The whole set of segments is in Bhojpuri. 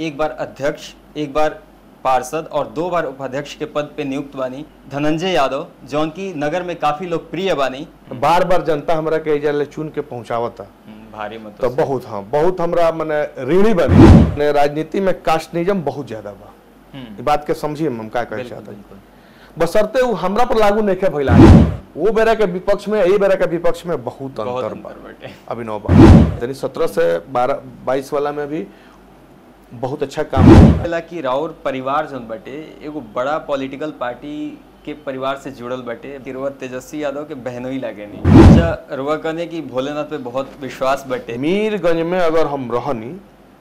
एक बार अध्यक्ष, एक बार पार्षद और 2 बार उपाध्यक्ष के पद पे नियुक्त बानी धनंजय यादव, जौन की नगर में काफी लोकप्रिय बानी। बार बार जनता हमरा के एजा ले चुन के पहुंचावता भारी मत तो बहुत बहुत हमरा मने ऋणी बनी। राजनीति में कास्टनिज्म बहुत ज्यादा बा, ये बात के समझिए हम का कहे चाहते हैं। बशर्ते वो हमरा पर लागू नहीं भइला, वो बेरा के विपक्ष में यही बेरा के विपक्ष में बहुत अंतर बा। अभिनव बा 17 से 22 वाला में भी बहुत अच्छा काम होला कि राउर परिवार जन बटे एगो बड़ा पॉलिटिकल पार्टी के परिवार से जुड़ल बटे। तिरुवत तेजस्वी यादव के बहनोई लागे नहीं। अच्छा रुआ कहने की भोलेनाथ पे बहुत विश्वास बटे। मीरगंज में अगर हम रहनी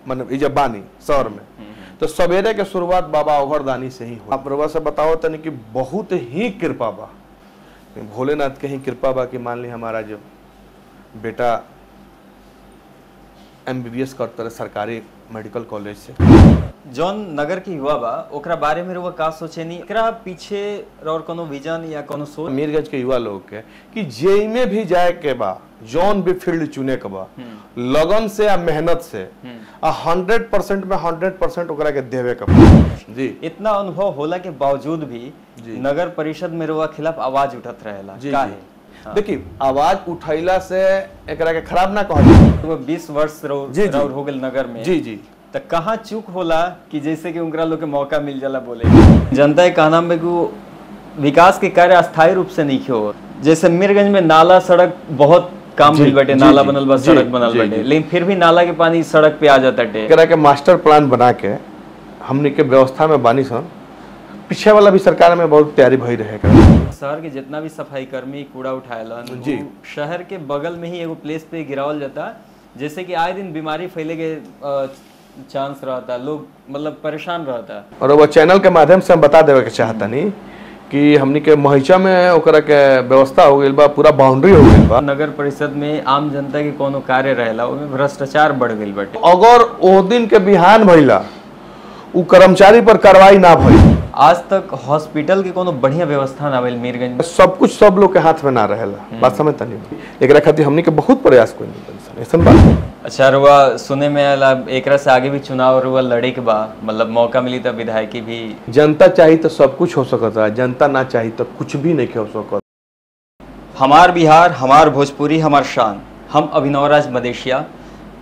मतलब इजा बानी शहर में तो सवेरे के शुरुआत बाबा ओघरदानी से ही हो। आप रुआ से बताओ तनी कि बहुत ही कृपा बा, भोलेनाथ के ही कृपा बा कि मान ली हमारा जो बेटा MBBS करता है सरकारी मेडिकल कॉलेज से। जौन नगर की युवा बा ओकरा बारे में रुआ का सोचेनी, एकरा पीछे और कोनो विजन या कोनो सोच? मीरगंज के युवा लोग के कि जेई में भी जाए के बा, जौन भी फील्ड चुने के बा, लगन से या मेहनत से 100% में 100% ओकरा के देवे के बा। जी इतना अनुभव होला के बावजूद भी नगर परिषद में रुआ खिलाफ आवाज उठत रहेला का है? देखिए आवाज उठैला से एकरा के खराब ना कहल। तो 20 वर्ष राउर हो गेल नगर में। जी जी तो कहाँ चूक होला कि जैसे कि उनकरा लोग के मौका मिल जाला बोले? जनता के कहना में कि विकास के कार्य अस्थायी रूप से नहीं हो। जैसे मीरगंज में नाला सड़क बहुत काम मिल बटे, नाला बनल बा, सड़क बनल बटे, लेकिन फिर भी नाला के पानी सड़क पे आ जाता है। एकरा के मास्टर प्लान बना के हमने के व्यवस्था में बानी सन। पीछे वाला भी सरकार में बहुत तैयारी भई रहेगा। शहर के जितना भी सफाई कर्मी कूड़ा उठाएला जी शहर के बगल में ही एगो प्लेस पे गिरावल जाता, जैसे कि आए दिन बीमारी फैले के चांस रहता, लोग मतलब परेशान रहता। और वो चैनल के माध्यम से हम बता देवे के चाहता नहीं कि हमनी के महिचा में ओकरा के व्यवस्था हो गइल बा, पूरा बाउंड्री हो गइल बा। नगर परिषद में आम जनता के कोनो कार्य रहेला ओमे भ्रष्टाचार बढ़ गइल बाटे। अगर ओ दिन के बिहान भइला उ कर्मचारी पर कार्रवाई ना भइल, आज तक हॉस्पिटल के कोनो बढ़िया व्यवस्था ना भइल मीरगंज में। सब कुछ सब लोग के हाथ में ना रहेला, बात समझता नहीं। एकरा खातिर हमनी के बहुत प्रयास कइल ऐसन बात है। अच्छा रुआ सुने में आला एकरा से आगे भी चुनाव रुआ लड़े के बा, मतलब मौका मिली तो विधायकी भी? जनता चाहिए तो सब कुछ हो सकता है, जनता ना चाहिए तो कुछ भी नहीं हो सकता। हमार बिहार, हमार भोजपुरी, हमार शान। हम अभिनवराज मदेशिया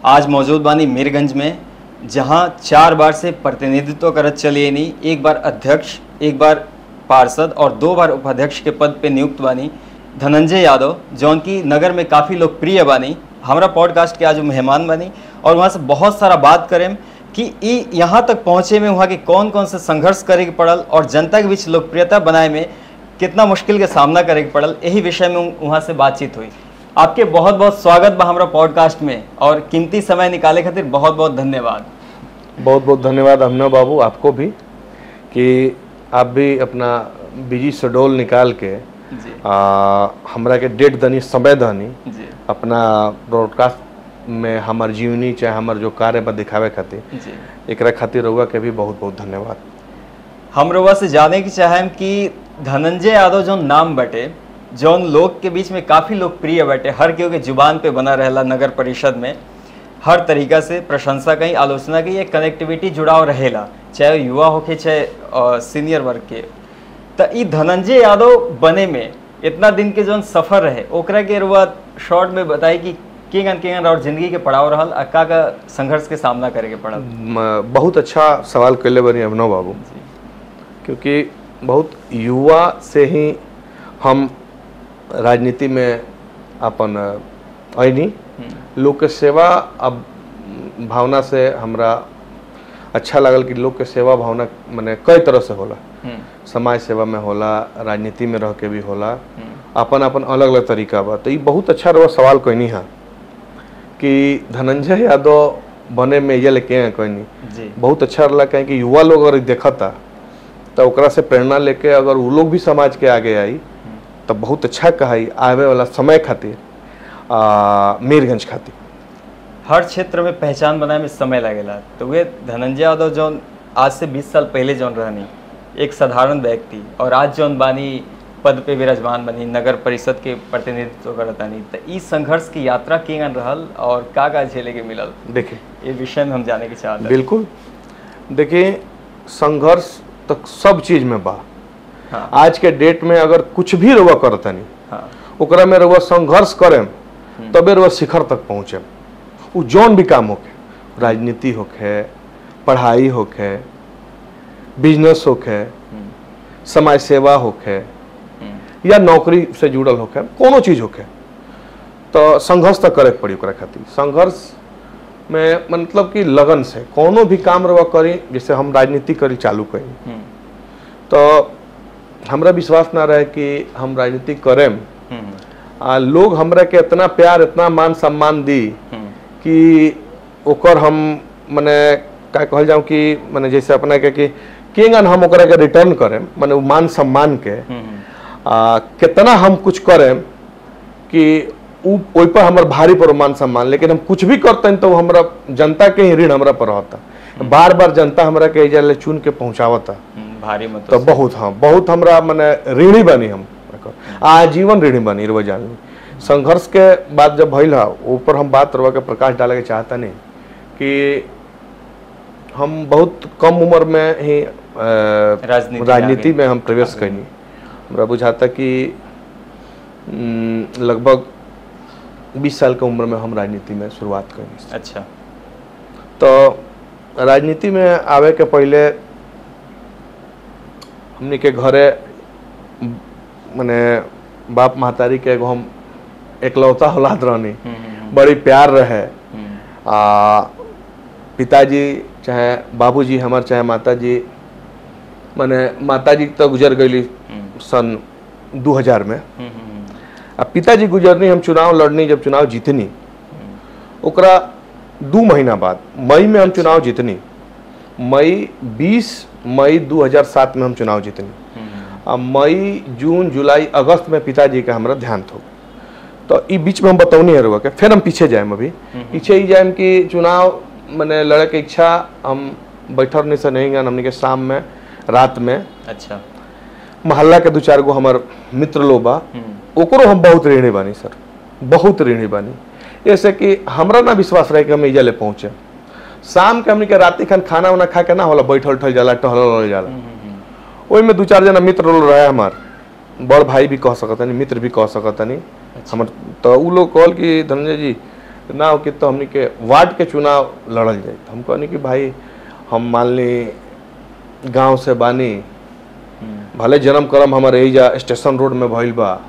आज मौजूद बानी मीरगंज में, जहां 4 बार से प्रतिनिधित्व करत चलिए नहीं। एक बार अध्यक्ष, एक बार पार्षद और 2 बार उपाध्यक्ष के पद पे नियुक्त बानी धनंजय यादव, जौन की नगर में काफ़ी लोकप्रिय बानी। हमारा पॉडकास्ट के आज मेहमान बनी और वहाँ से बहुत सारा बात करें कि यहाँ तक पहुँचे में वहाँ के कौन कौन से संघर्ष करे के पड़ल और जनता के बीच लोकप्रियता बनाए में कितना मुश्किल के सामना करे के पड़ल, यही विषय में वहाँ से बातचीत हुई। आपके बहुत बहुत स्वागत बा हमारा पॉडकास्ट में और कीमती समय निकाले खातिर बहुत बहुत धन्यवाद। बहुत बहुत धन्यवाद अभिनव बाबू आपको भी कि आप भी अपना बिजी शेड्यूल निकाल के हमरा के डेट दनी, समय दनी अपना ब्रॉडकास्ट में हमार जीवनी चाहे हमार जो कार्य पर दिखावे खातिर, एकरा खातिर रउआ के भी बहुत बहुत धन्यवाद। हम रउआ से जाने की चाहें कि धनंजय यादव जो नाम बटे, जौन लोग के बीच में काफ़ी लोकप्रिय बटे, हर केहू के जुबान पे बना रहेला, नगर परिषद में हर तरीका से प्रशंसा कहीं आलोचना कहीं एक कनेक्टिविटी जुड़ाव रहेला, चाहे युवा होके चाहे सीनियर वर्ग के। तो ई धनंजय यादव बने में इतना दिन के जौन सफर रहे ओकरा के रुआ शॉर्ट में बताई कि केगन और जिंदगी के पड़ाव रहल, अक्का का संघर्ष के सामना करे के पड़ल? बहुत अच्छा सवाल कैले बनी अभिनव बाबू, क्योंकि बहुत युवा से ही हम राजनीति में अपन आईनी। लोग के सेवा अब भावना से हमरा अच्छा लगल कि लोग के सेवा भावना माने कई तरह से होला, समाज सेवा में होला, राजनीति में रह के भी होला, अपन अपन अलग अलग तरीका बा। तो ये बहुत अच्छा रहा सवाल कहनी है कि धनंजय यादव बने में ये लेके कहनी बहुत अच्छा रहा, कहें कि युवा लोग अगर देखता तो ओकरा से प्रेरणा लेके अगर वो लोग भी समाज के आगे आई तो बहुत अच्छा कहाई आवे वाला समय खातिर मीरगंज खातिर। हर क्षेत्र में पहचान बनाए में समय लगेला, तो वे धनंजय यादव जौन आज से 20 साल पहले जौन रहनी एक साधारण व्यक्ति और आज जौन बानी पद पे विराजमान बनी, नगर परिषद के प्रतिनिधित्व करतानी, तो इस संघर्ष की यात्रा केगन रहल और का झेले के मिलल? देखिए ये विषय में हम जाने के चाहते हैं। बिल्कुल देखिए संघर्ष तक सब चीज में बा। हाँ। आज के डेट में अगर कुछ भी रउआ करतनी हाँ। ओकरा में रउआ संघर्ष करेम तबे रउआ शिखर तक पहुँचे। वो जौन भी काम होके, राजनीति होके, पढ़ाई होके, बिजनेस होके, समाज सेवा होके या नौकरी से जुड़ल होके, कोनो चीज होके, तो संघर्ष तो करे पड़ी ओकरा खातिर। संघर्ष में मतलब कि लगन से कोनो भी काम रवा करी। जैसे हम राजनीति करी चालू करी तो हमरा विश्वास ना रहे कि हम राजनीति करें, लोग हमरा के इतना प्यार इतना मान सम्मान दी कि ओकर हम मने का कहल जाऊं कि मने जैसे अपना के कि केंगन हम ओकरा के रिटर्न करें, मने मान सम्मान के कितना हम कुछ करें कि ओइ पर हमर भारी पर मान सम्मान। लेकिन हम कुछ भी करते हैं तो हमरा जनता के ही ऋण हमरा पर रहता। बार बार जनता हमरा के एजा ले चुन के पहुंचावता भारी मत तो बहुत, हाँ बहुत हमरा मने ऋणी बनी हम, आजीवन ऋणी बनी रवा जानी। संघर्ष के बाद जब भइल हा ऊपर हम बात रवा के प्रकाश डाले के चाहता नहीं कि हम बहुत कम उम्र में ही राजनीति में हम प्रवेश कैनी। हमरा बुझाता कि लगभग 20 साल के उम्र में हम राजनीति में शुरुआत कैनी। अच्छा। तो राजनीति में आवे के पहले हमने के घरे मने बाप महतारी के एगो हम एकलौता औलाद रहनी, बड़ी प्यार रहे। पिताजी चाहे बाबूजी हमार चाहे माताजी, मने माताजी तो गुजर गई सन 2000 में। अब पिताजी गुजरनी, हम चुनाव लड़नी, जब चुनाव जीतनी ओकरा 2 महीना बाद मई में हम चुनाव जीतनी। 20 मई 2007 में हम चुनाव जीतनी। अब मई जून जुलाई अगस्त में पिताजी का हमारा ध्यान हो। तो ई बीच में हम बतौनी है रुआ के, फिर हम पीछे जाए, अभी पीछे ही जाए कि चुनाव मैंने लड़े के इच्छा हम बैठल नहीं से नहीं गए। हमने के शाम में रात में अच्छा मोहल्ला के 2-4 गो हमार मित्र लोग बा, ओकरो हम बहुत ऋणी बानी सर, बहुत ऋणी बानी। ऐसे कि हमरा ना विश्वास रहे कि हम इजा ले पहुंचे। शाम के हमने के राती खाना वाना खा के ना होला बैठल उठल जाला, टहल जाला। ओई में 2-4 जना मित्र लोग रहे हमार, बड़ भाई भी कह सकता नहीं, मित्र भी कह सकता नहीं हमार। तो उ लोग कहल कि धनंजय जी ना हो कि तो हमने के वार्ड के चुनाव लड़ल जाए। हम कहनी कि भाई हम मान ली गांव से बानी, भले जन्म करम हमारे एजा स्टेशन रोड में भइल बा।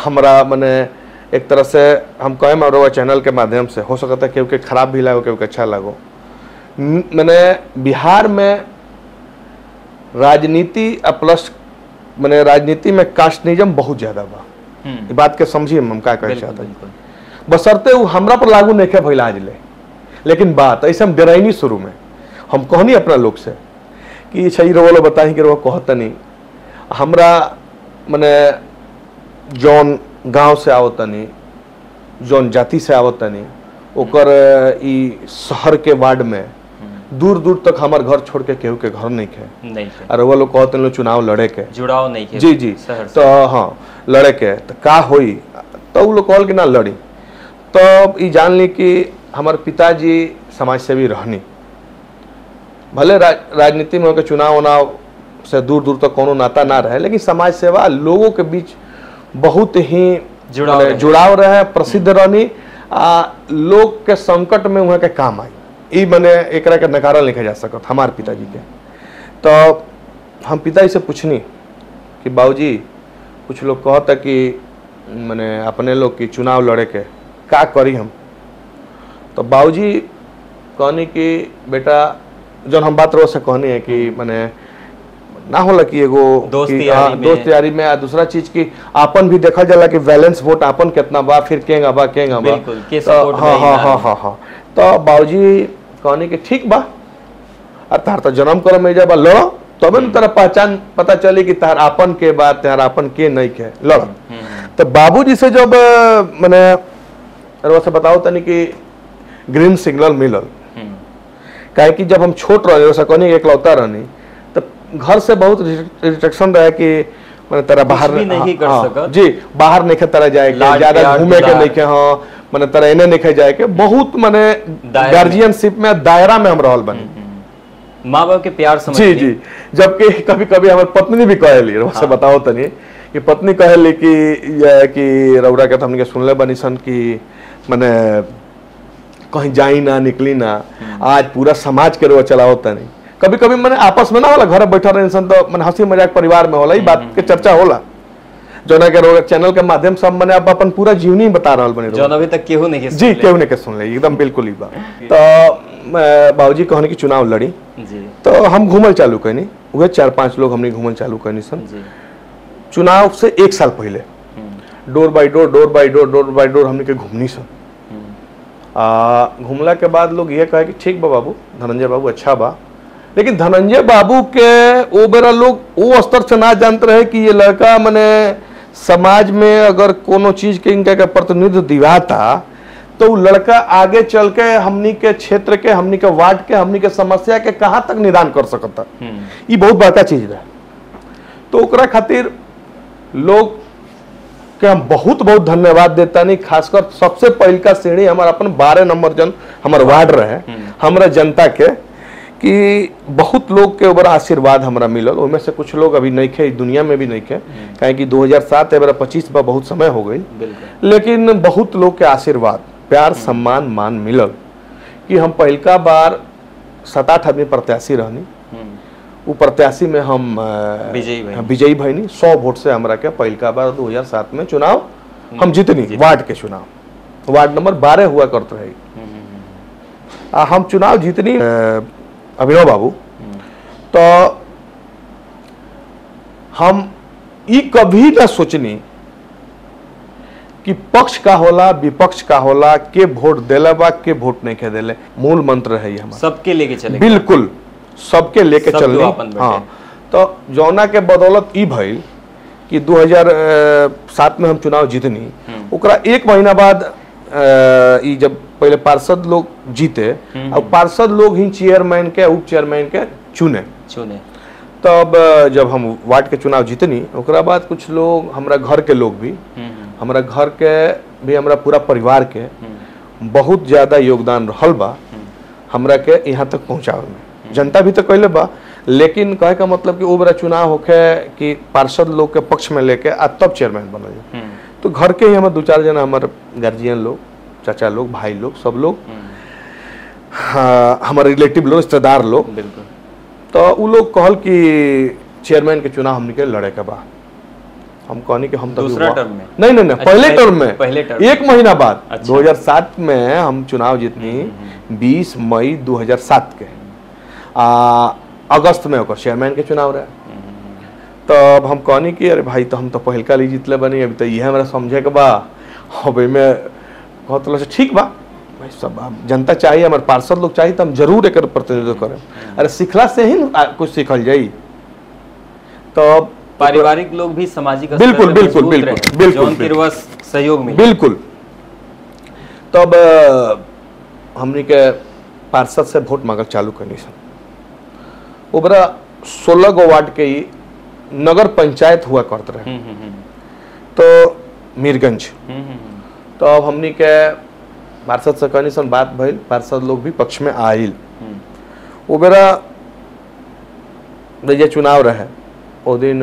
हमरा मने एक तरह से हम कहे हमारे चैनल के माध्यम से हो सकता है क्योंकि खराब भी लागो क्योंकि अच्छा लागो, मैंने बिहार में राजनीति प्लस मैंने राजनीति में कास्टनिज्म बहुत ज्यादा बा। ये बात के समझिए हम का कहे चाहते हैं, बसरते वो हमरा पर लागू नहीं खे भइल आज ले। लेकिन बात ऐसे हम डराइनी शुरू में हम कहनी अपना लोग से कि सही रोलो बताई कि रो कहता नहीं हमरा मने जौन गांव से आवतनी, जौन जाति से आवतनी, ओकर ई शहर के वार्ड में दूर दूर तक हमार घर छोड़ के केहू के घर नहीं खे। और वो लोग कहते हैं चुनाव लड़े के जुड़ाव नहीं खे। जी जी तो हाँ लड़े के तो का होई, तो वो लोग कहल कि ना लड़ी। तो ये जान ली कि हमारे पिताजी समाज सेवी रहनी, भले राजनीति में होकर चुनाव उनाव से दूर दूर तक कोनो नाता ना रहे, लेकिन समाज सेवा लोगों के बीच बहुत ही जुड़ाव रहे, प्रसिद्ध रहनी। लोग के संकट में वहाँ के काम आई, ई मने एक के नकारा लिखा जा सकत हमारे पिताजी के। तो हम पिताजी से पूछनी कि बाबूजी कुछ लोग कहता कि मने अपने लोग की चुनाव लड़े के का करी हम। तो बाबूजी कहनी कि बेटा जौन हम बात रोज से कहनी है कि मने ना होला कि एगो दोस्त यारी में, दूसरा चीज की आपन भी देखा जाला कि बैलेंस वोट आपन कितना बा, फिर केंगा बा तो हाँ। तो बाबूजी कहनी कि ठीक बा, और तार तो जन्म कर में जा लड़ो, तबे न तेरा पहचान पता चली कि तार आपन के बा, तार आपन के नहीं के लड़। तो बाबूजी से जब मैंने से बताओ तनी कि ग्रीन सिग्नल मिलल, काहे कि जब हम छोट रहे वैसा कहनी एकलौता रहनी, तो घर से बहुत रिस्ट्रिक्शन रहे कि मैंने तेरा बाहर नहीं कर सकत जी, बाहर नहीं तरह जाए के, ज्यादा घूमे के नहीं के, हाँ मैंने तरह इन्हें नहीं जाए के, बहुत मैंने गार्जियनशिप में दायरा में हम रहल बनी। माँ बाप के प्यार समझ जी जी। जबकि कभी कभी हमारे पत्नी भी कहली से बताओ तनी कि पत्नी कहली कि रौरा के हमने सुनले बनी सन कि मैंने कहीं जाई ना निकली ना, आज पूरा समाज के रोज चलाओ तनी। कभी कभी मैंने आपस में ना होला, घर बैठा रहे इंसान तो मैंने हंसी मजाक परिवार में होला, ई बात के चर्चा होला जो ना के चैनल के माध्यम से मैंने अब अपन पूरा जीवनी बता रहा बने जो अभी तक केहू नहीं जी केहू नहीं के सुन ले एकदम बिल्कुल ही बात। तो बाबूजी कहने की चुनाव लड़ी जी, तो हम घूमल चालू कैनी, वह 4-5 लोग हमने घूमल चालू कैनी सन जी। चुनाव से 1 साल पहले डोर बाई डोर हमने के घूमनी सन। घूमला के बाद लोग ये कहे कि ठीक बा बाबू, धनंजय बाबू अच्छा बा, लेकिन धनंजय बाबू के वो बेरा लोग वो स्तर से ना जानते रहे कि ये लड़का मने समाज में अगर कोनो चीज के इनका प्रतिनिधित्व दिवाता तो लड़का आगे चल के हमनी के क्षेत्र के, हमनी के वार्ड के, हमनी के समस्या के कहाँ तक निदान कर सकता। ये बहुत बड़का चीज रहा। तो ओकरा खातिर लोग के हम बहुत बहुत धन्यवाद देता नहीं, खासकर सबसे पहल का श्रेणी हमारा अपन 12 नंबर जन हमारे वार्ड रहे हमारा जनता के, कि बहुत लोग के ऊपर आशीर्वाद हमारा मिलल। उनमें से कुछ लोग अभी नहीं खे, दुनिया में भी नहीं खे, कहे कि 2007 एबार 25 बा बहुत समय हो गई, लेकिन बहुत लोग के आशीर्वाद, प्यार, सम्मान, मान मिलल कि हम पहलका बार 7-8 आदमी प्रत्याशी रहनी। वो प्रत्याशी में हम विजयी भईनी 100 वोट से हमरा के पहलका बार 2007 में चुनाव हम जीतनी। वार्ड के चुनाव वार्ड नंबर 12 हुआ करते रही। हम चुनाव जीतनी अभिनव बाबू। तो हम ये कभी ना सोचनी कि पक्ष का होला विपक्ष का होला, के वोट देला बा के वोट नहीं के देले। मूल मंत्र है ये हमारा, सबके लेके चले, बिल्कुल सबके लेके चलनी। हाँ, तो जौना के बदौलत ई भइल कि 2007 में हम चुनाव जीतनी, ओकरा 1 महीना बाद ई जब पहले पार्षद लोग जीते और पार्षद लोग ही चेयरमैन के, उप चेयरमैन के चुने। तब जब हम वार्ड के चुनाव जीतनी, ओकरा बाद कुछ लोग, हमारा घर के लोग भी, हमारा घर के भी, हमारा पूरा परिवार के बहुत ज्यादा योगदान रहल बा हमरा के यहाँ तक पहुँचावे में। जनता भी तो कहले बा, लेकिन कहे का मतलब कि वो बड़ा चुनाव होके कि पार्षद लोग के पक्ष में लेके आ तब चेयरमैन बनल। तो घर के ही हमारे 2-4 जन हमारे गार्जियन लोग, चाचा लोग, भाई लोग, सब लोग, हाँ, हमारे रिलेटिव लोग, रिश्तेदार लोग, तो वो लोग कहल कि चेयरमैन के चुनाव हमने के लड़े के बा। हम कहनी कि हम तो दूसरा टर्म में नहीं, पहले टर्म में, पहले टर्म 1 महीना बाद। 2007 में हम चुनाव जीतनी 20 मई 2007 के अगस्त में होकर चेयरमैन के चुनाव रहे। तब हम कहनी कि अरे भाई, तो हम तो पहलका ली जीतले बनी, अभी तो ये हमारा समझे के बा। अब में कहते ठीक बा भाई, सब जनता चाहिए, हमारे पार्षद लोग चाहिए, तो हम जरूर एक प्रतिनिधित्व करें। अरे सिखला से ही कुछ सीखल जाई। तो पारिवारिक लोग भी सामाजिक बिल्कुल सहयोग में बिल्कुल। तब हमने के पार्षद से वोट मांगल चालू करनी सन। ओबरा 16 गो वार्ड के ही नगर पंचायत हुआ करते रहे, तो मीरगंज। तो अब हमने के पार्षद से कहनी सन बात भइल, पार्षद लोग भी पक्ष में आइल। वो बेरा ये चुनाव रहे, वो दिन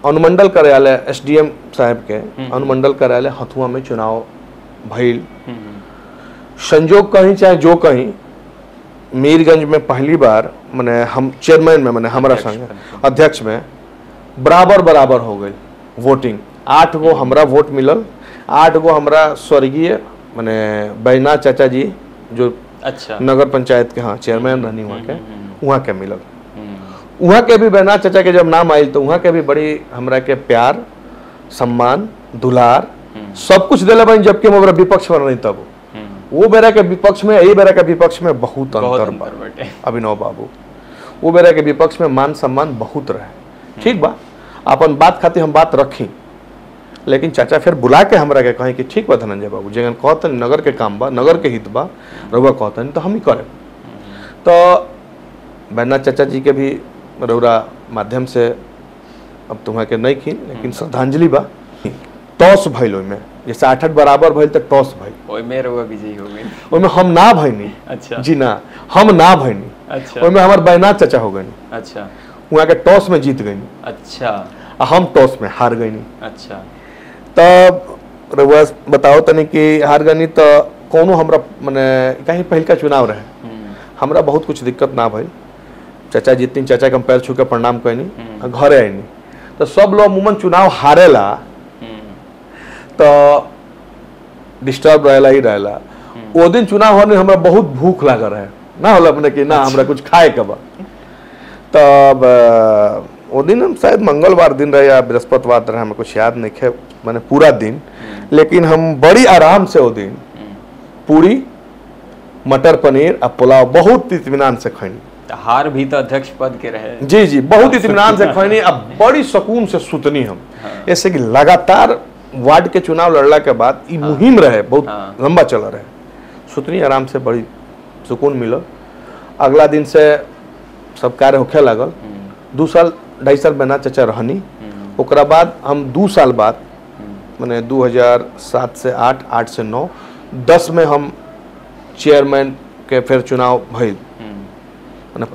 अनुमंडल कार्यालय SDM साहब के अनुमंडल कार्यालय हथुआ में चुनाव भइल। संजोग कहीं चाहे जो कहीं, मीरगंज में पहली बार मैंने हम चेयरमैन में, मैंने हमारा संग अध्यक्ष में बराबर हो गई वोटिंग। 8 गो हमरा वोट मिलल, 8 गो हमरा स्वर्गीय मैंने बैना चाचा जी जो अच्छा नगर पंचायत के, हाँ, चेयरमैन रहनी वहाँ के मिलल। वहाँ के भी बैना चाचा के जब नाम आयल तो वहाँ के भी बड़ी हमरा के प्यार, सम्मान, दुलार सब कुछ दिले बन, जबकि हम विपक्ष में नहीं। तब वो बेरा के विपक्ष में, यही बेरा के विपक्ष में बहुत अंतर बा अभिनव बाबू। वो बेरा के विपक्ष में मान सम्मान बहुत रहे। ठीक बा, अपन बात खातिर हम बात रखी, लेकिन चाचा फिर बुला के हमरा के कहें कि ठीक बा धनंजय बाबू, जगन कहतन नगर के काम बा, नगर के हित बा, रउआ कहतन तो हम ही करें। तो बैना चाचा जी के भी रउरा माध्यम से अब तुम्हें के नहीं खी, लेकिन श्रद्धांजलि बा। टॉस भइल ओइमे, जैसे 8-8 बराबर भइल तो टॉस भइल, ओइमे रउआ विजयी हो गई। ओइमे हम ना भइनी। अच्छा जी ना, हम ना भइनी। अच्छा ओमे हमार बैनाथ चाचा हो गई। अच्छा वहाँ के टॉस में जीत गई। अच्छा आ हम टॉस में हार गई। अच्छा तब रउआ बताओ तनी कि हार गई तो कोनो हमरा माने कहीं पहल का चुनाव रहे, हमरा बहुत कुछ दिक्कत ना भइल। चाचा जीतनी, चाचा के हम पैर छू के प्रणाम कैनी, घरे आईनी। तो सब लोग अमूमन चुनाव हारेला तो डिस्टर्ब रहेला ही रहेला। वो दिन चुनाव होने हमरा बहुत भूख लागल रहे, ना होला अपने कि ना हमरा कुछ खाए के बा। तब वो दिन हम शायद मंगलवार दिन रहे या बृहस्पतिवार रहे, हमें कुछ याद नहीं है मैंने पूरा दिन, लेकिन हम बड़ी आराम से वो दिन पूरी मटर पनीर और पुलाव बहुत इत्मीनान से खैनी। हार भी तो अध्यक्ष पद के रहे। जी जी, बहुत इत्मीनान से खैनी। अब बड़ी सुकून से सुतनी हम, ऐसे कि लगातार वार्ड के चुनाव लड़ला के बाद ये मुहिम रहे, बहुत लंबा चला रहे। सुतनी आराम से, बड़ी सुकून मिलल। अगला दिन से सब कार्य होखे लागल। 2 साल 2.5 साल बैनाथ चाचा रहनी। ओकरा बाद हम 2 साल बाद मैंने 2007 से 8, 8 से 9, 10 में हम चेयरमैन के फिर चुनाव भइल। मैंने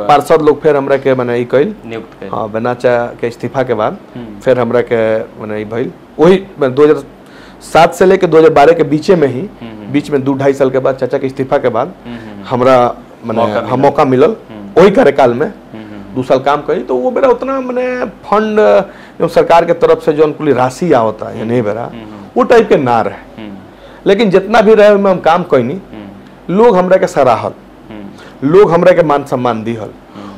पार्षद लोग फिर हमरा के मैंने कैल नियुक्त कैल। हाँ, बैनाथ चाचा के इस्तीफा के बाद फिर हमरा के मैंने भइल। वही 2007 से लेकर 2012 के बीचे में ही, बीच में 2-2.5 साल के बाद चाचा के इस्तीफा के बाद हमरा मैंने मौका मिलल। वही कार्यकाल में 2 साल काम करी। तो वो मेरा उतना मैंने फंड जो सरकार के तरफ से जो कुल राशि आवता है नहीं बेरा वो टाइप के ना रहे, लेकिन जितना भी रहे में हम काम कैनी। लोग हमरा के सराहल, लोग हमरा के मान सम्मान दिहल।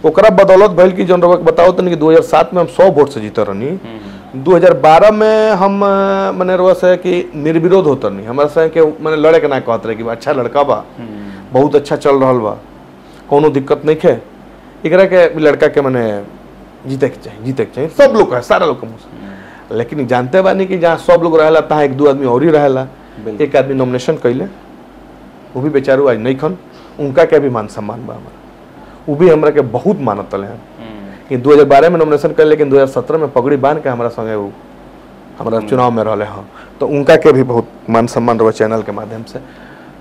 ओकरा बदौलत भइल कि जौन रउआ बताओ तनी कि 2007 में हम 100 वोट से जीत रहनी। 2012 में हम मैंने रउआ से कि निर्विरोध होत रहनी। हमरा से के मैंने लड़े के ना कहत रहे कि अच्छा लड़का बा, बहुत अच्छा चल रहल बा, कोनो दिक्कत नहीं है, एकरा के लड़का के मैंने जीते के चाहिए, सब लोग है, सारा लोग के। लेकिन जानते बानी कि जहाँ सब लोग रहेला तहाँ 1-2 आदमी और ही रहेला। एक आदमी नॉमिनेशन कैले, वो भी बेचारू आज नहीं खन, उनका के भी मान सम्मान बा हमारा, वो भी हमरा के बहुत मानत रहे हैं कि 2012 में नॉमिनेशन कर, लेकिन 2017 में पगड़ी बांध के हमारा संगे वो हमारा चुनाव में रहे। हाँ, तो उनका के भी बहुत मान सम्मान रहा चैनल के माध्यम से।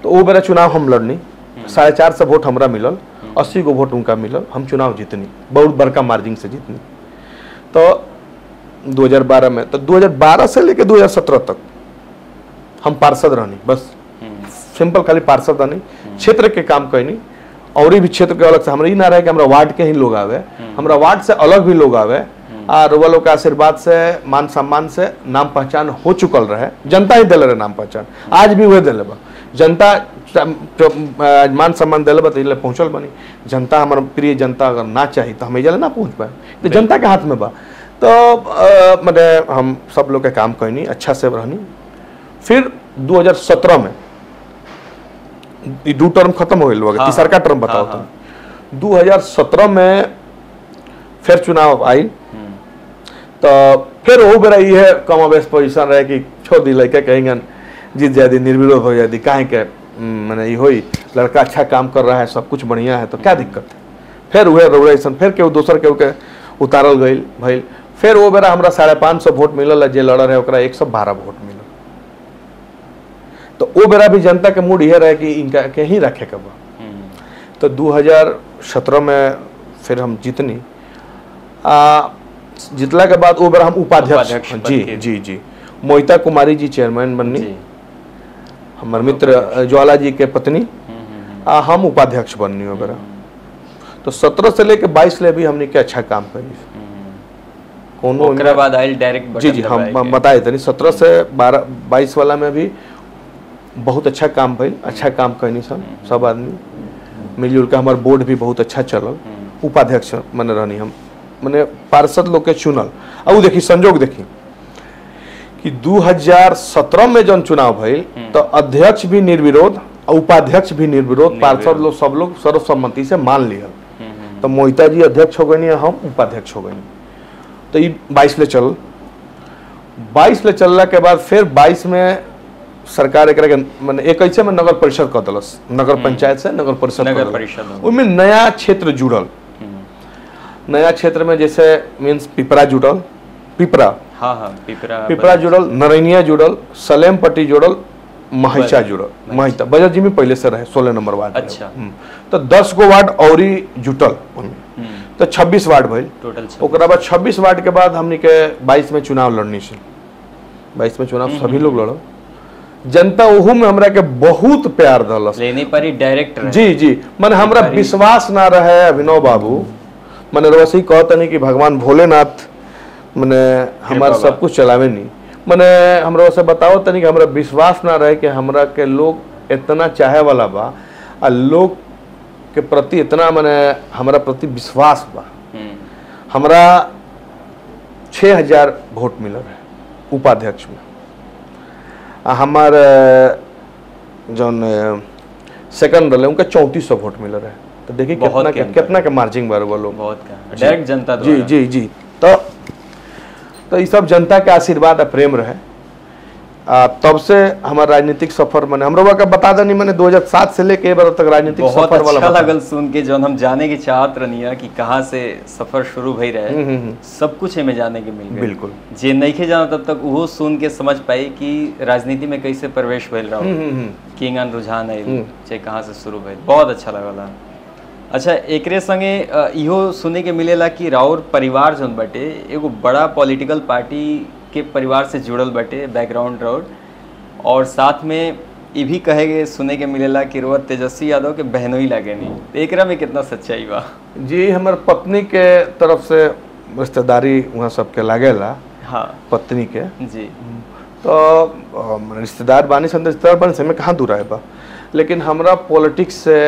तो वो मेरा चुनाव हम लड़नी, 450 वोट हमरा मिलल, 80 गो वोट उनका मिलल, हम चुनाव जीतनी, बहुत बड़का मार्जिन से जीतनी। तो 2012 में, तो 2012 से लेकर 2017 तक हम पार्षद रहनी, बस सिंपल खाली पार्षद रहनी, क्षेत्र के काम कैनी। और भी क्षेत्र के अलग से हमरा ना रहे कि हमरा वार्ड के ही लोग आवे, हमरा वार्ड से अलग भी लोग आवे। और वो लोग के आशीर्वाद से, मान सम्मान से नाम पहचान हो चुकल रहे। जनता ही दिले रहे नाम पहचान, आज भी वही दिले बा। जनता मान सम्मान दिले बा, तो पहुंचल बनी। जनता हमारा प्रिय जनता अगर ना चाहिए तो हम ना पहुंच पाए, तो जनता के हाथ में बा। तो मैंने हम सब लोग के काम कैनी, अच्छा से रहनी। फिर 2017 में 2 टर्म खत्म हो गई, तीसरा का टर्म बताओ तुम। 2017 में फिर चुनाव आई। तो फिर वो बेरा ये कम अवेश पोजिशन रहे कि छोड़ दी, लड़के कहेंगे जीत जाए, निर्विरोध हो जाए, काहे के मैंने ये हुई, लड़का अच्छा काम कर रहा है, सब कुछ बढ़िया है, तो क्या दिक्कत है। फिर हुए रोलेशन, फिर के दोसर के उतारल गई भइल। फिर वो बेरा हमरा 550 वोट मिलल, जे लड़ रहे ओकरा 112 वोट मिलल। तो वो बेरा भी जनता के मूड ये रहे कि इनका के ही रखे के बा। तो 2017 में फिर हम जीतनी। जीतला के बाद वो बेरा हम उपाध्यक्ष, जी मोहिता कुमारी जी चेयरमैन बननी, हमारे मित्र ज्वाला जी के पत्नी, हम उपाध्यक्ष बननी वो बेरा। तो 17 से लेके 22 ले भी हमने के अच्छा काम करी। कोनो बाद आइल डायरेक्ट, जी हम बताए थे 17 से 22 वाला में भी बहुत अच्छा काम भइल, अच्छा काम करनी सब आदमी मिलजुल के। हमारे बोर्ड भी बहुत अच्छा चलल। उपाध्यक्ष मैंने रहनी हम, मैंने पार्षद लोग के चुनल। अब देखी संजोग देखी कि 2017 में जब चुनाव भइल तो अध्यक्ष भी निर्विरोध और उपाध्यक्ष भी निर्विरोध, पार्षद लोग सब लोग सर्वसम्मति से मान लिया। तो मोहिता जी अध्यक्ष हो गई, हम उपाध्यक्ष हो गई। तो ये 22 ले चल, 22 ले चलला के बाद फिर 22 में सरकार एक मैंने 21 में नगर परिषद कर दलस, नगर पंचायत से नगर परिषद, उसमें नया क्षेत्र जुड़ल। नया क्षेत्र में जैसे मीन्स पिपरा जुड़ल, पिपरा जुड़ल, नरैनिया जुड़ल, सलेम पट्टी जुड़ल, महिचा जुड़ल महिता बजट जी में पहले से रहे 16 नंबर वार्ड में। अच्छा। तो 10 गो वार्ड और जुटल तो 26 वार्ड भइल टोटल ओकरा बाद 26 वार्ड के बाद हमनी के 22 में चुनाव लड़नी से 22 में चुनाव सभी लोग लड़ो जनता ओहू में हमरा के बहुत प्यार दलस लेने पर ही डायरेक्ट जी जी माने हमरा विश्वास ना रहे अभिनव बाबू माने वैसे ही कहता नहीं कि भगवान भोलेनाथ माने हमार सब कुछ चलावे नहीं माने हमरा वैसे बताओ तनी कि हमरा विश्वास ना रहे कि हमरा के लोग इतना चाहे वाला बा आ लोग के प्रति इतना माने हमरा प्रति विश्वास बा हमरा 6000 वोट मिलल है उपाध्यक्ष में हमार जौन सेकंड रहे उनका 3400 वोट मिल रहा है तो देखिए कितना के मार्जिन बार लोग बहुत का डायरेक्ट जनता जी जी जी तो ये सब जनता के आशीर्वाद और प्रेम रहे तब से हमारा राजनीतिक सफर मैंने हम लोग का बता देनी मैंने 2007 से लेके बार तक राजनीतिक सफर वाला अच्छा लगल सुन के जो हम जाने की चाहत रनिया कि कहाँ से सफर शुरू भई रहे सब कुछ हमें जाने के मिल गए बिल्कुल जे नहीं खे जाना तब तक वो सुन के समझ पाई कि राजनीति में कैसे प्रवेश भइल रहा किंगन रुझान है चाहे कहाँ से शुरू भइल बहुत अच्छा लगला। अच्छा एकरे संगे इहो सुने के मिलेला कि राउर परिवार जौन बाटे एगो बड़ा पॉलिटिकल पार्टी के परिवार से जुड़ल बाटे बैकग्राउंड राउर और साथ में ये भी कहे सुने के मिलेला कि रोहत तेजस्वी यादव के बहनोई लागे नहीं एकरा में कितना सच्चाई बा? जी हमार पत्नी के तरफ से रिश्तेदारी वहाँ सबके लागेला हाँ पत्नी के जी तो रिश्तेदार बानी से रिश्तेदार बानी से में कहाँ दूर है बा लेकिन हमरा पॉलिटिक्स से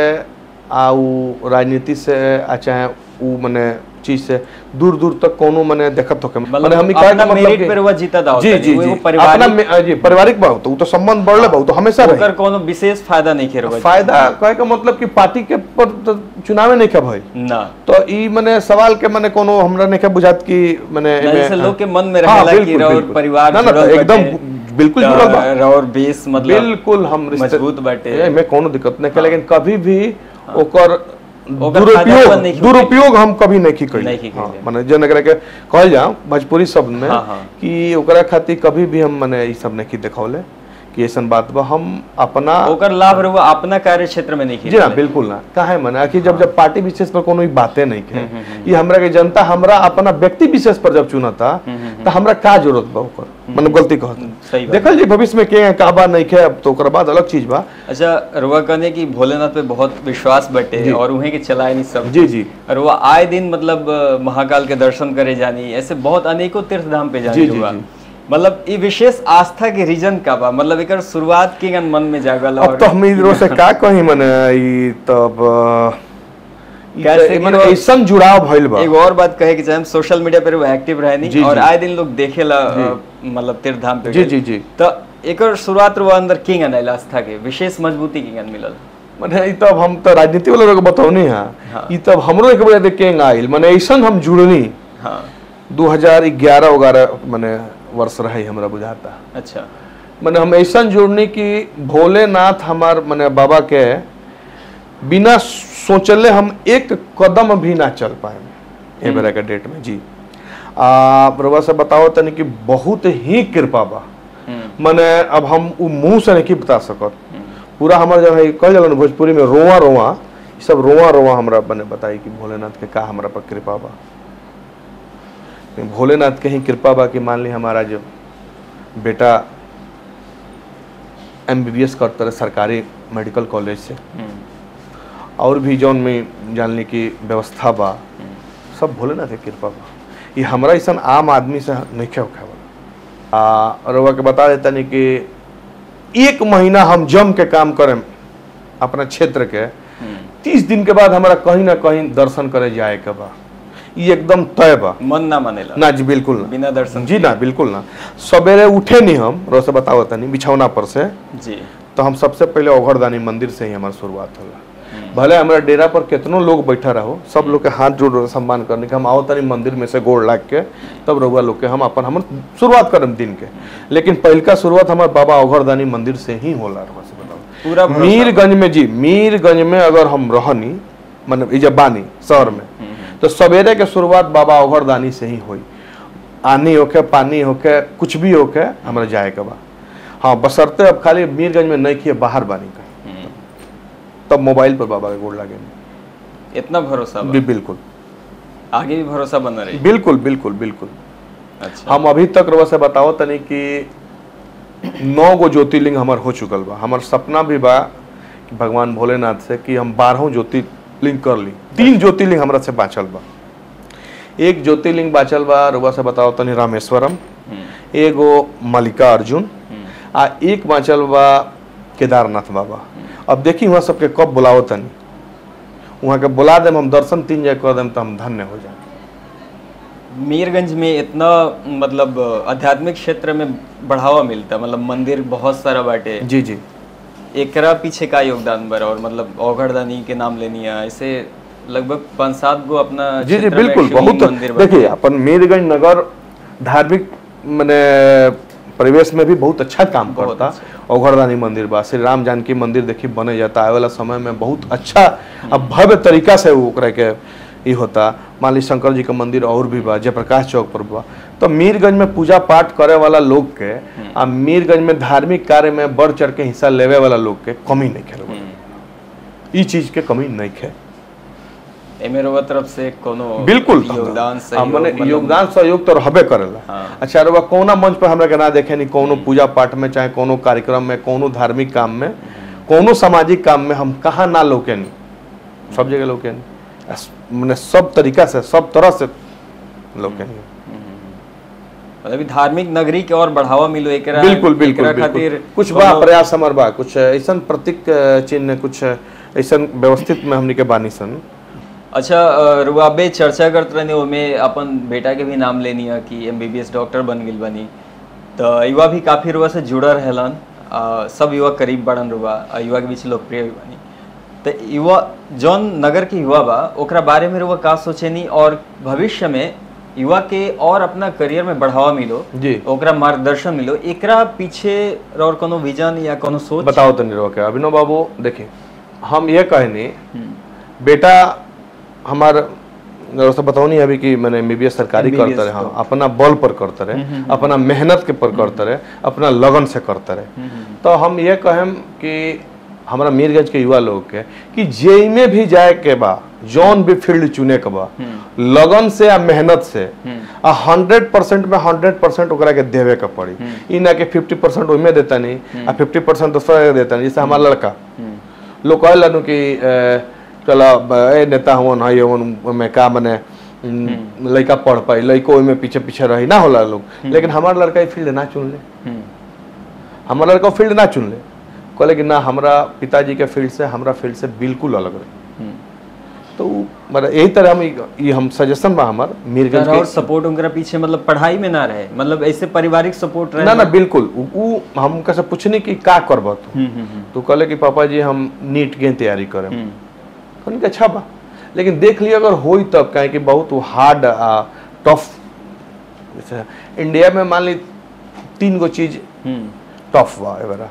राजनीति से चाहे वो मने चीज से दूर दूर तक कोनो मने देखत होके मतलब हम अपना मेरिट पर वो जीता दाव जी जी जी अपना जी पारिवारिक बात तो संबंध बढ़ले बहुत तो हमेशा रहे ओकर कोनो विशेष फायदा नहीं खेर फायदा कहे का मतलब कि पार्टी के पर तो चुनाव नहीं के भाई ना तो ई मने सवाल के मने कोनो हमरा नहीं के बुझात कि मने जैसे लोग के मन में रहेला कि और परिवार ना ना एकदम बिल्कुल जुड़ल बा और बेस मतलब बिल्कुल हम मजबूत बाटे में कोनो दिक्कत नहीं के लेकिन कभी भी ओकर दुरुपयोग हम कभी नहीं करी माने जन अगर के कहल जाओ भोजपुरी शब्द में कि ओकरा खातिर कभी भी हम माने ई सब नहीं दिखौले कि ऐसा बात बा हम अपना ओकर लाभ रहुआ अपना कार्य क्षेत्र में नहीं जी ना बिल्कुल ना काहे माने कि जब पार्टी विशेष पर कोनो बातें नहीं के ये हमरा के जनता हमरा अपना व्यक्ति विशेष पर जब चुनता तो हमरा का जरूरत बा ओकर मतलब गलती कहत देखल जी भविष्य में के का बा नहीं के अब तो ओकर बाद अलग चीज बा। अच्छा रुआ कहने की भोलेनाथ पे बहुत विश्वास बटे और उन्हें के चलाए नहीं सब जी जी रुआ आए दिन मतलब महाकाल के दर्शन करे जानी ऐसे बहुत अनेकों तीर्थ धाम पे जानी हुआ मतलब ये विशेष आस्था के रीजन का बा मतलब एकर शुरुआत के मन में जागल अब तो हम इधरों से का कहीं माने ई तब कैसे माने ऐसन जुड़ाव भइल बा। एक और बात कहे कि चाहे हम सोशल मीडिया पर वो एक्टिव रहे नहीं और आए दिन लोग देखेला मतलब तीर्थ धाम पे जी जी जी तो एकर शुरुआत रो अंदर किंग अन आस्था के विशेष मजबूती किंग मिलल माने ई तब हम तो राजनीति वाला लोग बताओनी हां ई तब हमरो एक बजे किंग आइल माने ऐसन हम जुड़नी हां 2011 वगैरह माने वर्ष रहे हमरा बुझाता। अच्छा माने हम ऐसा जुड़नी कि भोलेनाथ हमार माने बाबा के बिना सोचले हम एक कदम भी ना चल पाए ए बेरा के डेट में जी प्रभा से बताओ तनी कि बहुत ही कृपा बा माने अब हम उ मुंह से नहीं बता सकत पूरा हमार जो है कह जलन भोजपुरी में रोवा रोवा सब रोवा रोवा हमरा बने बताई कि भोलेनाथ के का हमरा पर कृपा बा भोलेनाथ के ही कृपा बा कि मान ली हमारा जो बेटा MBBS करते रहे सरकारी मेडिकल कॉलेज से और भी जौन में जान ली की व्यवस्था बा सब भोलेनाथ के कृपा बा ये हमारा ऐसा आम आदमी से नहीं होखे वाला और के बता देता नहीं कि 1 महीना हम जम के काम करें अपना क्षेत्र के 30 दिन के बाद हमारा कहीं ना कहीं दर्शन करे जाए के बा ये एकदम तय बा मन ना मानेला ना जी बिल्कुल ना बिना दर्शन जी ना बिल्कुल ना सवेरे उठे नहीं हम रोज से बताओ तनी बिछौना पर से जी तो हम सबसे पहले ओघरदानी मंदिर से ही हमारी शुरुआत होला भले हमारा डेरा पर कितनों लोग बैठा रहो सब लोग के हाथ जोड़ सम्मान करने के हम आओ तनी मंदिर में से गोड़ लाग के तब रहुआ लोग के हम अपन हम शुरुआत करम दिन के लेकिन पहल का शुरुआत हमारे बाबा ओघरदानी मंदिर से ही होला रहुआ से बताओ पूरा मीरगंज में जी मीरगंज में अगर हम रहनी मतलब जब बानी शहर में तो सवेरे के शुरुआत बाबा ओघरदानी से ही हुई आनी होके पानी होके कुछ भी होके हमारे जाए के बा हाँ बसरते अब खाली मीरगंज में नहीं किए बाहर बानी का तब मोबाइल पर बाबा के गोड़ लागे इतना भरोसा बा? बिल्कुल आगे भी भरोसा बना रही? बिल्कुल बिल्कुल बिल्कुल। अच्छा। हम अभी तक रउआ से बताओ तनी कि 9 गो ज्योतिर्लिंग हमार हो चुकल बा। हमार सपना भी बा कि भगवान भोलेनाथ से कि हम 12 ज्योतिर्लिंग कर ली। 3 ज्योतिर्लिंग हमरा से बाँचल बा। एक ज्योतिर्लिंग बाँचल बा रउआ से बताओ तनी रामेश्वरम, एगो मल्लिकार्जुन आ एक बाँचल बा केदारनाथ बाबा। अब देखी वहाँ सबके कब बुलाओ तनी, वहाँ के बुला देम हम दर्शन 3 जगह कर देम तो हम धन्य हो जाए। मीरगंज में इतना मतलब आध्यात्मिक क्षेत्र में बढ़ावा मिलता, मतलब मंदिर बहुत सारा बाटे। जी जी। एकरा पीछे का योगदान बा? और मतलब औघड़दानी के नाम लेनी है, ऐसे लगभग 5-7 गो अपना जी जी क्षेत्र में बिल्कुल। शिव बहुत मंदिर बाटे। देखिए अपन मीरगंज नगर धार्मिक मने परिवेश में भी बहुत अच्छा काम बहुत करता। औघड़दानी मंदिर बा, श्री राम जानकी मंदिर देखी बने जाता। आने वाला समय में बहुत अच्छा अब भव्य तरीका से ओकरा के ई होता। मान ली शंकर जी का मंदिर और भी बा, जयप्रकाश चौक पर बा। तो मीरगंज में पूजा पाठ करे वाला लोग के आ मीरगंज में धार्मिक कार्य में बढ़ चढ़ के हिस्सा लेवे वाला लोग के कमी नहीं है। ई चीज के कमी नहीं है। एमेरवा तरफ से कोनो बिल्कुल योगदान मने योगदान सहयोग तो रहबे करेला। हाँ। अच्छा रउआ कौना मंच पर हमरा के ना देखे नहीं, कोनो पूजा पाठ में चाहे कोनो कार्यक्रम में, कोनो धार्मिक काम में, कोनो सामाजिक काम में हम कहाँ ना लौके नहीं, सब जगह लौके नहीं। मने सब तरीका से सब तरह से लौके नहीं। मतलब धार्मिक नगरी के और बढ़ावा मिलो एकरा। बिल्कुल बिल्कुल एकरा खातिर बिल्कुल। कुछ बा प्रयास हमर बा, कुछ ऐसा प्रतीक चिन्ह, कुछ ऐसा व्यवस्थित में हमनी के बानी सन। अच्छा रुआबे चर्चा करते रहने में अपन बेटा के भी नाम लेनी है कि MBBS डॉक्टर बन गई बनी, तो युवा भी काफ़ी रुआ से जुड़ा रहलन। सब युवा करीब बढ़न रुआ, युवा के बीच लोकप्रिय भी बनी। तो युवा जौन नगर के युवा बा ओकरा बारे में रुआ का सोचेनी, और भविष्य में युवा के और अपना करियर में बढ़ावा मिलो जी, ओकरा मार्गदर्शन मिलो, एकरा पीछे और कोनो विजन या कोनो सोच बताओ तनी रहो के अभिनव बाबू। देखिए हम ये कहनी बेटा हमार बताओ नहीं अभी कि मैंने MBBS सरकारी करते रहे। हाँ, अपना बल पर करते रहे, अपना मेहनत के पर करते रहे, अपना लगन से करते रहे। तो हम ये कहें कि हमारा मीरगंज के युवा लोग के कि जेई में भी जाए के बा, जौन भी फील्ड चुने के बा, लगन से या मेहनत से 100% में 100% ओकरा के देवे के पड़ी। ई ना कि 50% ओइमे देता नहीं आ 50% दूसरा देता नहीं। जैसे हमारा लड़का लोग कहलन कि चला ए नेता हवन है में का मने लड़का पढ़ पाई, लड़को में पीछे पीछे रही ना होला लोग। लेकिन हमारा लड़का फील्ड ना चुन ले, हमारा लड़का फील्ड ना चुन ले, कहले कि ना हमरा पिताजी के फील्ड से हमरा फील्ड से बिल्कुल अलग रहे। तो मतलब यही तरह हम सजेशन बा हमार मीरगंज के। और सपोर्ट उनका पीछे मतलब पढ़ाई में ना रहे, मतलब ऐसे पारिवारिक सपोर्ट रहे ना ना बिल्कुल। उ हम कैसे पूछने कि का करब तो कहले कि पापा जी हम नीट के तैयारी करें। कहने अच्छा बा, लेकिन देख लिया अगर होई तब, कहे कि बहुत हार्ड टफ। जैसे इंडिया में मान ली 3 गो चीज टफ बा एवरा,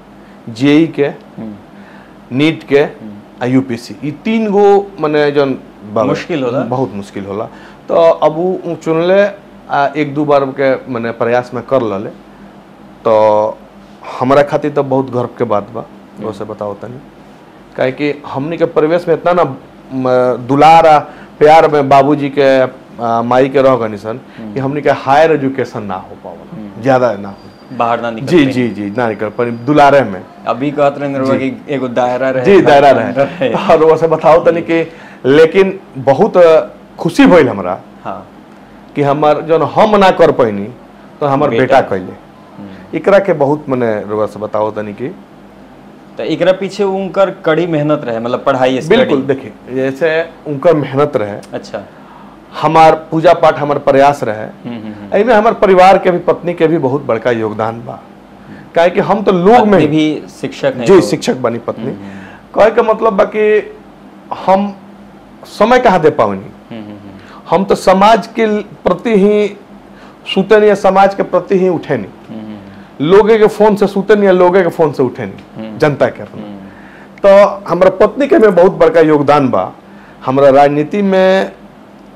जेई के, नीट के आ UPSC। ये 3 गो मने जन मुश्किल होला, बहुत मुश्किल होला। तो अब वो चुनले 1-2 बार के मने प्रयास में कर लले। तो हमारा खातिर तो बहुत गर्व के बात बा। वैसे बताओ तनी काहे कि हमनी के परिवेश में इतना ना दुलार प्यार में बाबूजी के माई के रह गनी सन कि हमनी के हायर एजुकेशन ना हो पावल, ज्यादा ना हो, बाहर ना निकल। जी जी जी ना निकल पर दुलारे में अभी कहत रहे कि एगो दायरा रहे। जी दायरा रहे। और वैसे बताओ तनी कि लेकिन बहुत खुशी भइल हमरा। हाँ, कि हमार जन हम ना कर पैनी तो हमार बेटा कैले। एकरा के बहुत मने रुआ से बताओ तनी कि तो एकरा पीछे उनकर कड़ी मेहनत रहे, मतलब पढ़ाई स्टडी। बिल्कुल देखिए जैसे उनकर मेहनत रहे। अच्छा, हमार पूजा पाठ हमार प्रयास रहे। एमे हमार परिवार के भी, पत्नी के भी बहुत बड़का योगदान बा। काहे कि हम तो लोग में भी शिक्षक हैं। जी शिक्षक बनी पत्नी। कहे के मतलब बा कि हम समय कहाँ दे पावनी। हम तो समाज के प्रति ही सुते नहीं, समाज के प्रति ही उठे नहीं। लोगे के फोन से सुते नहीं, लोगे के फोन से उठे नहीं, जनता के। तो हमारा पत्नी के में बहुत बड़का योगदान बा। हमारा राजनीति में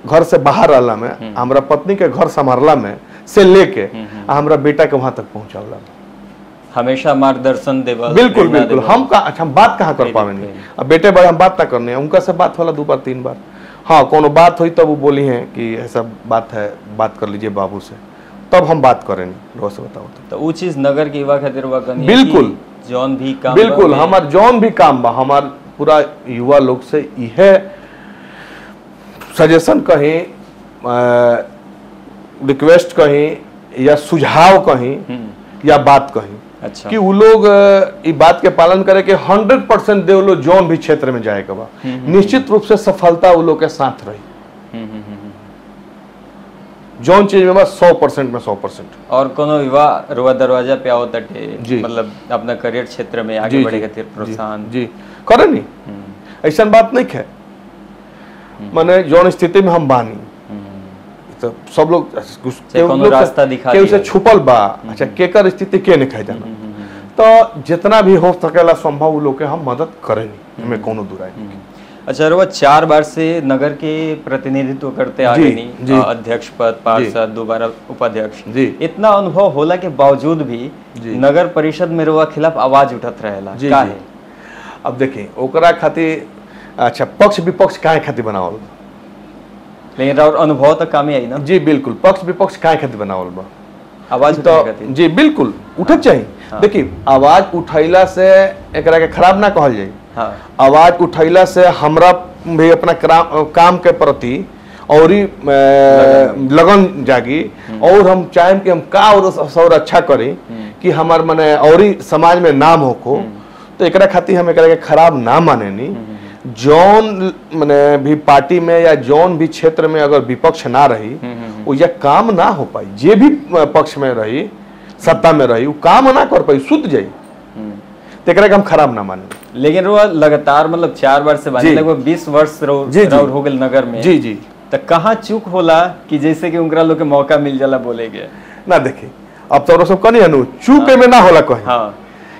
घर से बाहर रहला में, हमारा पत्नी के घर संभालला में से लेके हमारा बेटा के वहां तक पहुंचावला। हमेशा मार्गदर्शन देवा। बिल्कुल बिल्कुल। हम का अच्छा हम बात कहाँ कर पावेंगे, अब बेटे बड़े हम बात ना करने हैं, उनका से बात होला 2 बार 3 बार। हाँ कोनो बात हुई तब वो बोली हैं कि ऐसा बात है, बात कर लीजिए बाबू से, तब हम बात करेंगे। रोज से बताओ तो वो चीज नगर के युवा खातिर हुआ करनी बिल्कुल जौन भी काम बिल्कुल हमार जौन भी काम बा, हमार पूरा युवा लोग से यह सजेशन कहीं, रिक्वेस्ट कहीं या सुझाव कहीं या बात कहीं, अच्छा कि वो लोग इस बात के पालन करे कि 100% दे वो लोग जौन भी क्षेत्र में जाए के बा, निश्चित रूप से सफलता वो लोग के साथ रही। जौन चीज में बस 100% में 100%। और कोनो विवाह रुआ दरवाजा पे आओ तटे, मतलब अपना करियर क्षेत्र में आगे बढ़े खातिर प्रोत्साहन जी करे नहीं, ऐसा बात नहीं है। माने जौन स्थिति में हम बानी तो सब लोग रास्ता दिखा के उसे छुपल बा, अच्छा केकर स्थिति के नहीं कहे जाना, तो जितना भी हो सकेला संभव लोग के हम मदद करेंगे, हमें कोनो दुराई नहीं। अच्छा रुआ 4 बार से नगर के प्रतिनिधित्व करते आ गए नहीं, अध्यक्ष पद, पार्षद, दोबारा उपाध्यक्ष, इतना अनुभव होला के बावजूद भी नगर परिषद में रुआ खिलाफ आवाज उठत रहेला का है? अब देखिए ओकरा खातिर अच्छा पक्ष विपक्ष काहे खातिर बनावल, लेकिन और अनुभव तो कामे आई ना। जी बिल्कुल, पक्ष विपक्ष काहे खातिर बनावल बा, आवाज तो जी बिल्कुल उठक चाहिए। देखिए आवाज उठैला से एकरा के खराब ना कहल जाए। आवाज उठैला से हमरा भी अपना काम के प्रति और लगन जागी, और हम चाहें कि हम का और अच्छा करें कि हमार माने और समाज में नाम होको, तो एकरा खातिर हम एकरा के खराब ना माने नहीं। जौन माने भी पार्टी में या जौन भी क्षेत्र में अगर विपक्ष ना रही वो यह काम ना हो पाई, जे भी पक्ष में रही सत्ता में रही वो काम ना कर पाई, सुत जाई, तो एकरा के हम खराब ना माने। लेकिन वो लगातार मतलब 4 बार से लगभग 20 वर्ष हो गए नगर में। जी जी, तो कहाँ चूक होला कि जैसे कि उनका लोग के मौका मिल जाला बोले के ना। देखिए अब तो सब कनी अनु चूक में ना होला कहीं,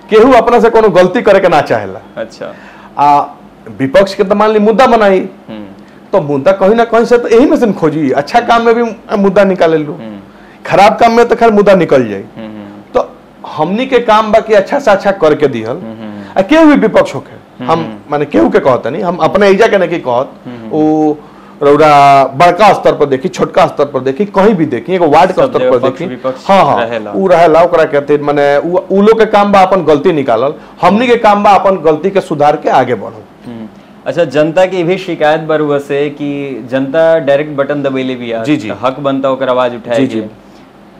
केहू अपना से कोनो गलती करे के ना चाहेला। अच्छा विपक्ष के तो मान ली मुद्दा बनाई, तो मुद्दा कहीं ना कहीं से तो यही में से खोजी, अच्छा काम में भी मुद्दा निकाले लो, खराब काम में तो खैर मुद्दा निकल जाये। तो हमनी के काम बाकी अच्छा से अच्छा करके दिहल, केहू भी विपक्ष होके, हम माने केहू के कहता नहीं, हम अपने इजा के नहीं कहत, वो रौरा बड़का स्तर पर देखी, छोटका स्तर पर देखी, कहीं भी देखी, एगो वार्ड का स्तर पर देखी, हाँ हाँ उ रहेला, ओकरा कहते माने उ लोग के काम बा अपन गलती निकालल, हमनी के काम बा अपन गलती के सुधार के आगे बढ़ल। अच्छा जनता की भी शिकायत बरुआ से कि जनता डायरेक्ट बटन दबेले भी आ, जी हक बनता होकर आवाज उठाएगी।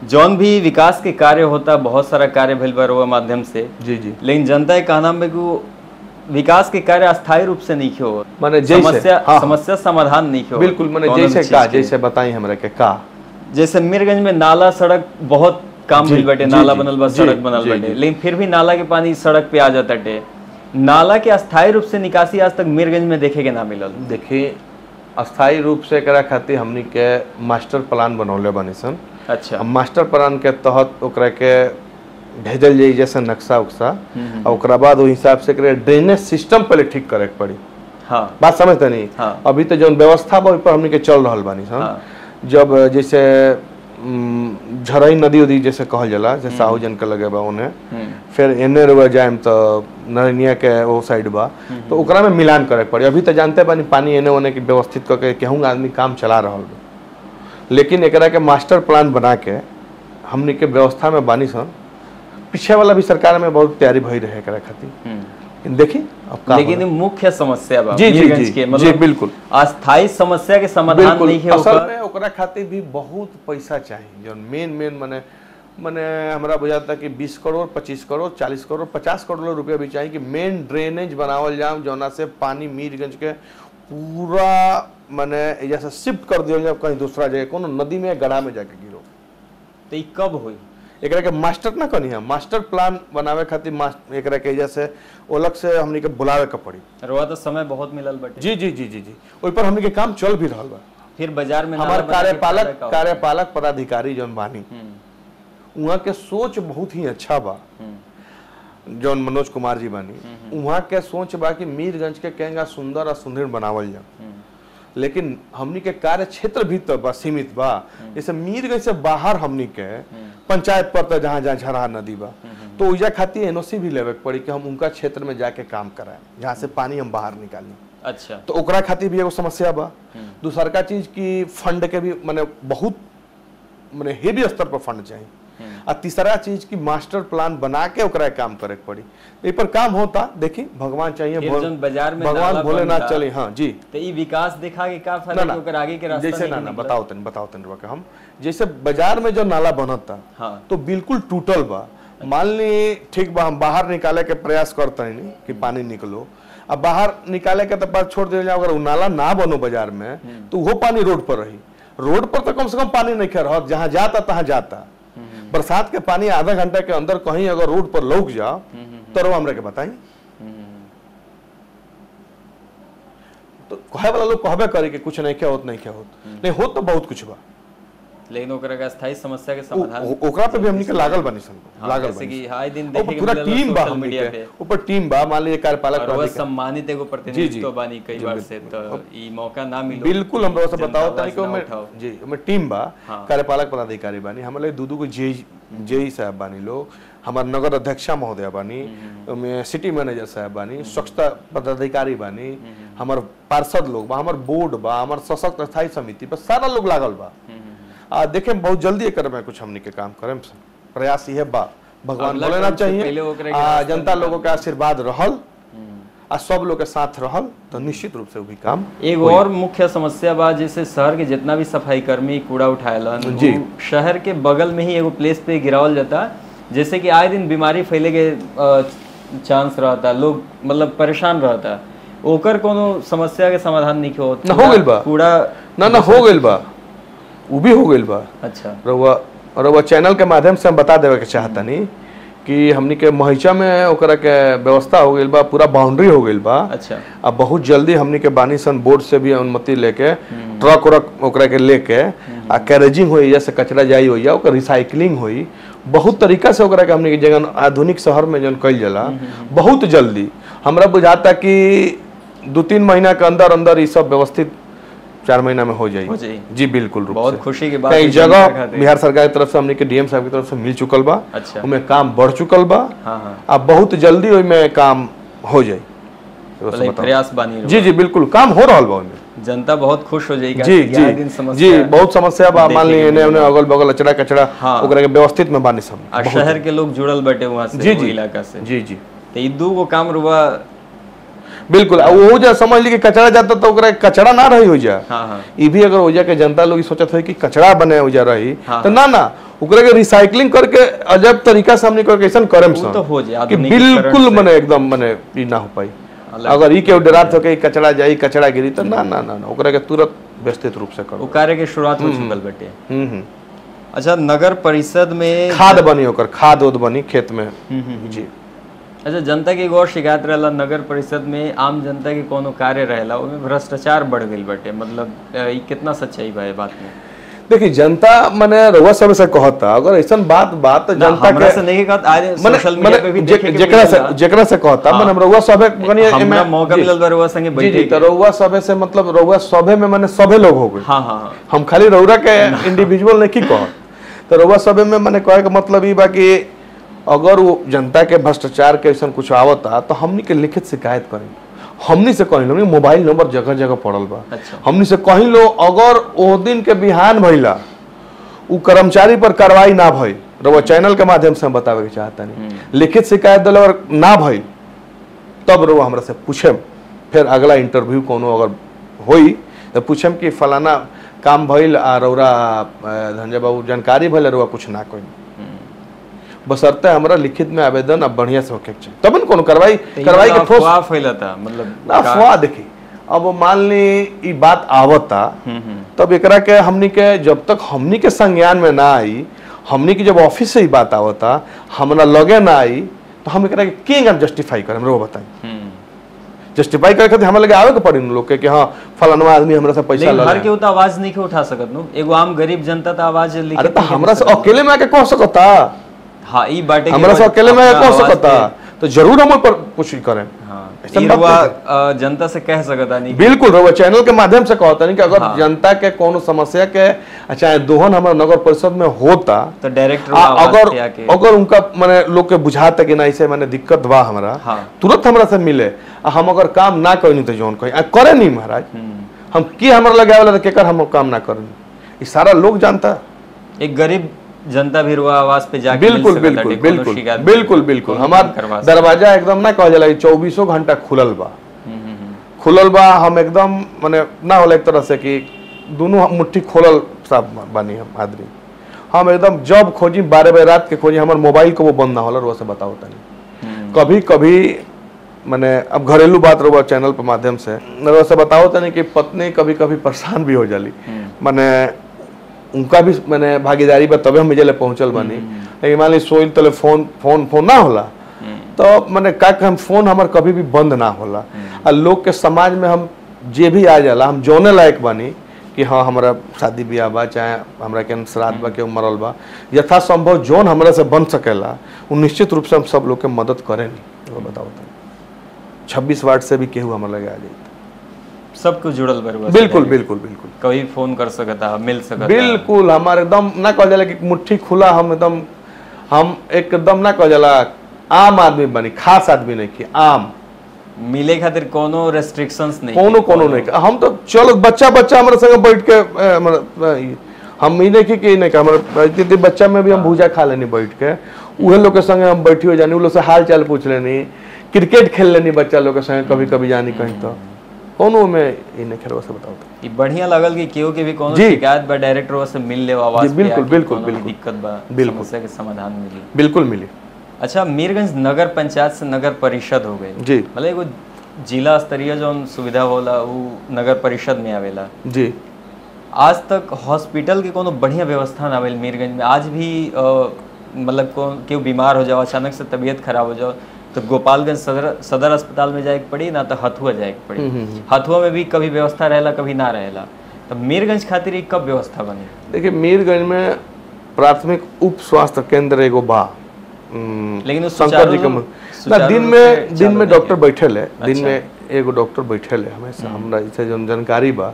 जौन भी विकास के कार्य होता, बहुत सारा कार्य भेल बरुआ माध्यम से, जी जी, लेकिन जनता के कहना में विकास के कार्य अस्थायी रूप से नहीं हो, माने समस्या समाधान नहीं हो। बिल्कुल माने जैसे बताई हमरा के का, जैसे मीरगंज में नाला सड़क बहुत काम भेल बटे, नाला बनल बा, सड़क बनल बटे, लेकिन फिर भी नाला के पानी सड़क पे आ जाता टे। नाला के अस्थायी रूप से निकासी आज तक मीरगंज में देखे के ना मिलल। देखिए अस्थायी रूप से करा खातिर हमनी के मास्टर प्लान बनौले बनी सन। अच्छा, मास्टर प्लान के तहत ओकरा के भेजल जाई जैसे नक्शा उक्सा, और ओकरा बाद वो हिसाब से ड्रेनेज सिस्टम पहले ठीक करे के पड़ी। हाँ बात समझते नहीं। हाँ। अभी तो जो व्यवस्था बा पर हमनी के चल रहल बानी सन। हाँ। जब जैसे झरई नदी उदी जैसे कहल जाला, जैसे साहू जन के लगे बा उन्हें, फिर एने रुआ जाएम तो नरनिया के वो साइड बा, तो ओकरा में मिलान करे पड़ी। अभी तो जानते बानी पानी एने ओने की व्यवस्थित करके केहू आदमी काम चला रहा बा, लेकिन एकरा के मास्टर प्लान बना के हमनी के व्यवस्था में बानी सन। पीछे वाला भी सरकार में बहुत तैयारी भई रहे एकरा खातिर, देखिए लेकिन मुख्य समस्या बा जी जी जी, के मतलब जी बिल्कुल अस्थायी समस्या के समाधान नहीं है। असल में ओकरा खातिर भी बहुत पैसा चाहिए, जो मेन माने हमरा बुझाता कि 20 करोड़ 25 करोड़ 40 करोड़ 50 करोड़ रुपया भी चाहिए कि मेन ड्रेनेज बनावल जाए, जौना से पानी मीरगंज के पूरा माने जैसे शिफ्ट कर दिया जाए कहीं दूसरा जगह, कोनो नदी में गड्ढा में जाके गिरो। तो ये कब हुई? एकरा के मास्टर ना कनी है, मास्टर प्लान बनावे खातिर एकरा के जैसे अलग से हमनी के बुलावे के पड़ी। रवा तो समय बहुत मिलल बटे। जी जी जी जी जी, ओइ पर हमनी के काम चल भी रहल बा। फिर बाजार में हमार कार्यपालक पदाधिकारी जौन बानी, उहाँ के सोच बहुत ही अच्छा बा, जौन मनोज कुमार जी बानी, उहाँ के सोच बा कि मीरगंज के केंगा सुंदर और सुंदर बनावल जाए, लेकिन हमनी के कार्य क्षेत्र भी तो बा सीमित बा। जैसे मीरगंज से बाहर हमनी के पंचायत पर तो जहाँ जहाँ झरहा नदी बा, तो ओइजा खातिर एनओसी भी लेवे के पड़ी कि हम उनका क्षेत्र में जाके काम कराएं जहाँ से पानी हम बाहर निकाली। अच्छा, तो ओकरा खातिर भी एगो समस्या बा। दूसरका चीज की फंड के भी माने बहुत माने हेवी स्तर पर फंड चाहिए। आ तीसरा चीज की मास्टर प्लान बना के ओकरा काम करे के पड़ी। ए पर काम होता, देखी भगवान चाहिए, बाजार में भगवान भोलेनाथ चले। हाँ जी, तो ई विकास देखा के का फायदा कि ओकर आगे के रास्ता जैसे ना बताओ तन रुआ के हम जैसे बाजार में जो नाला बनता तो बिल्कुल टूटल बा। मान ली ठीक बा, हम बाहर निकाले के प्रयास करते हैं कि पानी निकलो, अब बाहर निकाले के तो बाद छोड़ दिया जाए। अगर नाला ना बनो बाजार में तो वो पानी रोड पर रही। रोड पर तो कम से कम पानी नहीं रहा, जहां जाता तहां जाता। बरसात के पानी आधा घंटा के अंदर कहीं अगर रोड पर लौक जाओ तो हमरा के बताई। तो कहे वाला लोग कहबे करे कि कुछ नहीं क्या होत, नहीं क्या होत, नहीं होत तो बहुत कुछ बा, लेकिन ओकरा का स्थायी समस्या के समाधान ओकरा पे भी हमनी के लागल बानी सन। लागल जैसे कि हाई दिन देखे के पूरा टीम बा हमनी के ऊपर, टीम बा। मान लीजिए कार्यपालक और सम्मानित एगो प्रतिनिधित्व बानी कई बार से, तो ई मौका ना मिलो। बिल्कुल हम से बताओ तनी कि मैं टीम बा, कार्यपालक पदाधिकारी बानी, हमले दू को जेई साहब बानी लोग, हमार नगर अध्यक्षा महोदय बानी, सिटी मैनेजर साहब बानी, स्वच्छता पदाधिकारी बानी, हमार पार्षद लोग बा, हमार बोर्ड बा, हमार सशक्त स्थायी समिति पर सारा लोग लागल बा। देखे बहुत जल्दी एक में कुछ हमनी के काम करें, प्रयास ये बा। भगवान भोलेनाथ चाहिए, जनता लोगों के आशीर्वाद रहल आ सब लोग के साथ रहल तो निश्चित रूप से वो भी काम। एक और मुख्य समस्या बा, जैसे शहर के जितना भी सफाई कर्मी कूड़ा उठाएलन जी, शहर के बगल में ही एगो प्लेस पे गिरावल जाता, जैसे कि आए दिन बीमारी फैले के चांस रहता, लोग मतलब परेशान रहता। ओकर कोनो समस्या के समाधान नहीं हो गइल बा, कूड़ा ना हो गइल बा, वो भी हो गइल बा। अच्छा, रउआ चैनल के माध्यम से हम बता देवे के चाहतनी कि हमनी के महिचा में ओकरा के व्यवस्था हो गइल बा, पूरा बाउंड्री हो गइल बा। अच्छा, अब बहुत जल्दी हमनी के बानी सन बोर्ड से भी अनुमति लेके ट्रक ओकरा के लेके आ कैरेजिंग होई, जैसे कचरा जाई होई, ओकर रिसाइकलिंग होई, बहुत तरीका से ओकरा के हमनी के जगह आधुनिक शहर में जन कइल जाला। बहुत जल्दी हमरा बुझाता कि 2-3 महीना के अंदर अंदर ये सब व्यवस्थित 4 महीना में हो जाएगी जी। बिल्कुल रूप बहुत खुशी की बात। कई जगह बिहार सरकार की तरफ से हमने के डीएम साहब की तरफ से मिल चुकल बा। अच्छा, उनमें काम बढ़ चुकल बा। अब बहुत जल्दी उनमें काम हो जाए, प्रयास बानी। जी बिल्कुल काम हो रहा बा, जनता बहुत खुश हो जाएगी। जी बहुत समस्या बा, मान ली अगल बगल अचड़ा कचड़ा ओकरा के व्यवस्थित में बानी सब, शहर के लोग जुड़ल बैठे वहां से इलाका से। जी तो ई दू को काम रुआ बिल्कुल। वो जो समझ ली कि कचरा जाता तो ओकरा कचरा ना रही हो जा। ये भी अगर हो जा के जनता लोग सोचत है कि कचरा बने हो जा रही तो ना ओकरा के रिसाइकलिंग करके अजब तरीका से हमने कैसन करम तो हो जाए कि बिल्कुल मने एकदम मने ई ना हो पाई। अगर ई के डरात हो के कचरा जाई, कचरा गिरी तो ना ओकरा के तुरंत व्यवस्थित रूप से करो। कार्य के शुरुआत हो चुकल बेटे। अच्छा, नगर परिषद में खाद बनी, ओकर खाद उद बनी खेत में जी। अच्छा, जनता की और शिकायत रहेला नगर परिषद में, आम जनता के कोनो कार्य रहेला उसमें भ्रष्टाचार बढ़ गई बटे, मतलब ये कितना सच्चाई बा बात में? देखिए जनता माने रउआ सब से कहता, अगर ऐसा बात जनता के से नहीं कहत, आज सोशल मीडिया पे भी देखे के जेकरा से कहता माने रउआ सबे कनी हमरा मौका मिलल बा रउआ संगे बैठे जी। तो रउआ सबे से मतलब रउआ सबे में माने सबे लोग हो गए। हां, हम खाली रउरा के इंडिविजुअल नहीं की कह, तो रउआ सबे में माने कहे का मतलब ई बा कि अगर वो जनता के भ्रष्टाचार के ऐसा कुछ आवता तो हमनी के लिखित शिकायत करें, हमनी से कहीं लो, मोबाइल नंबर जगह जगह पड़ल बा। अच्छा, हमनी से कहीं लो अगर ओ दिन के बिहान भइला उ कर्मचारी पर कार्रवाई ना भई, रउआ चैनल के माध्यम से हम बतावे के चाहता नहीं, लिखित शिकायत दिल और ना भई तब रउआ हमरा से पूछेम, फिर अगला इंटरव्यू कोनो अगर होई तो पूछेम कि फलाना काम भइल आ रउरा धंजा बाबू जानकारी भइल, रउआ कुछ ना कही, बशर्ते हमरा लिखित में आवेदन अब बढ़िया से होके चाहिए, तब न कोनो कार्रवाई के ठोस फैलता। मतलब अफवाह देखी, अब मान ली ई बात आवता तब एकरा के हमनी के जब तक हमनी के संज्ञान में ना आई, हमनी की जब ऑफिस से ही बात आवता हमरा लगे ना आई तो हम एकरा के जस्टिफाई करें, हमरा बताई। जस्टिफाई करे खातिर हमरा लगे आवे के पड़ी लोग के कि हां फलाना आदमी हमरा से पैसा ले, हर के तो आवाज नहीं उठा सकत नो, एगो आम गरीब जनता तो आवाज लिख। अरे तो हमरा से अकेले में आके कह सकता, हाँ ई बाटे हमरा से अकेले में कह सकता, तो जरूर हम पर कुछ करें। हाँ ऐसा ई बात रुआ नहीं जनता से कह सकता नहीं बिल्कुल रहुआ चैनल के माध्यम से कहता नहीं कि अगर जनता के कोनो समस्या के चाहे दोहन हमारे नगर परिषद में होता तो डायरेक्ट अगर अगर उनका माने लोग के बुझाता कि नहीं से माने दिक्कत बा हमारा हाँ। तुरंत हमरा से मिले हम अगर काम ना करी तो जोन कही करे नहीं महाराज हम की हमारे लगे वाला केकर हम काम ना करनी ये सारा लोग जानता एक गरीब जनता भी रुआ आवास पे जाके बिल्कुल बिल्कुल बिल्कुल बिल्कुल बिल्कुल हमारा दरवाजा एकदम ना कह जाला 24 घंटा खुलल बा हम एकदम माने ना होला एक तरह से कि दोनों मुट्ठी खोलल सब बानी हम आदमी हम एकदम जब खोजी 12 बजे रात के खोजी हमारे मोबाइल को वो बंद ना होला रुआ से बताओ तनी कभी कभी मैंने अब घरेलू बात रहुआ चैनल पर माध्यम से रुआ से बताओ तनी कि पत्नी कभी कभी परेशान भी हो जाली माने उनका भी मैंने भागीदारी पर तबे हम मिले पहुंचल बानी लेकिन मान ली सोई तले फोन ना होला तो मैंने का हम फोन हमार कभी भी बंद ना होला और लोग के समाज में हम जे भी आ जाला हम जोने लायक बानी कि हाँ हमारा शादी ब्याह बा चाहे हमरा के श्राद्ध बा के मरल बा यथासंभव जोन हमरा से बन सकेला वो निश्चित रूप से हम सब लोग के मदद करें बताओ 26 वार्ड से भी केहू हमारे लगे आ जाए सब कुछ जुड़ल बरवा बिल्कुल बिल्कुल बिल्कुल कभी फोन कर सकता मिल सकता बिल्कुल हमारे एकदम ना कह जाला कि मुट्ठी खुला हम एकदम ना कह जाला आम आदमी बनी खास आदमी नहीं की आम मिले खातिर कोनो रेस्ट्रिक्शंस नहीं कोनो नहीं हम तो चलो बच्चा हमारे संग बैठ के हम ही नहीं कि नहीं हमारे बच्चा में भी हम भूजा खा लेनी बैठ के उहे लोग के संग हम बैठी हो जानी उ लोग से हाल चाल पूछ लेनी क्रिकेट खेल लेनी बच्चा लोग के संग कभी कभी जानी कहीं तो कोनो में ये नहीं खेलवा से बताओ ये बढ़िया लगल कि केहू के भी कोनो शिकायत बा डायरेक्टर से मिल ले आवाज पे बिल्कुल बिल्कुल बिल्कुल दिक्कत बा समस्या के समाधान मिली बिल्कुल मिली अच्छा मीरगंज नगर पंचायत से नगर परिषद हो गई जी मतलब एगो जिला स्तरीय जो सुविधा होला वो नगर परिषद में आवेला जी आज तक हॉस्पिटल के कोनो बढ़िया व्यवस्था ना आवेल मीरगंज में आज भी मतलब केहू बीमार हो जाओ अचानक से तबीयत खराब हो जाओ तो गोपालगंज सदर अस्पताल में जाए पड़ी ना तो हथुआ जाए पड़ी हथुआ में भी कभी व्यवस्था रहेला कभी ना रहेला तो मीरगंज खातिर कब व्यवस्था बनी देखिए मीरगंज में प्राथमिक उप स्वास्थ्य केंद्र एगो बा लेकिन शंकर जी का दिन में डॉक्टर बैठल है दिन में एगो डॉक्टर बैठल है हमेशा हमरा इसे जो जानकारी बा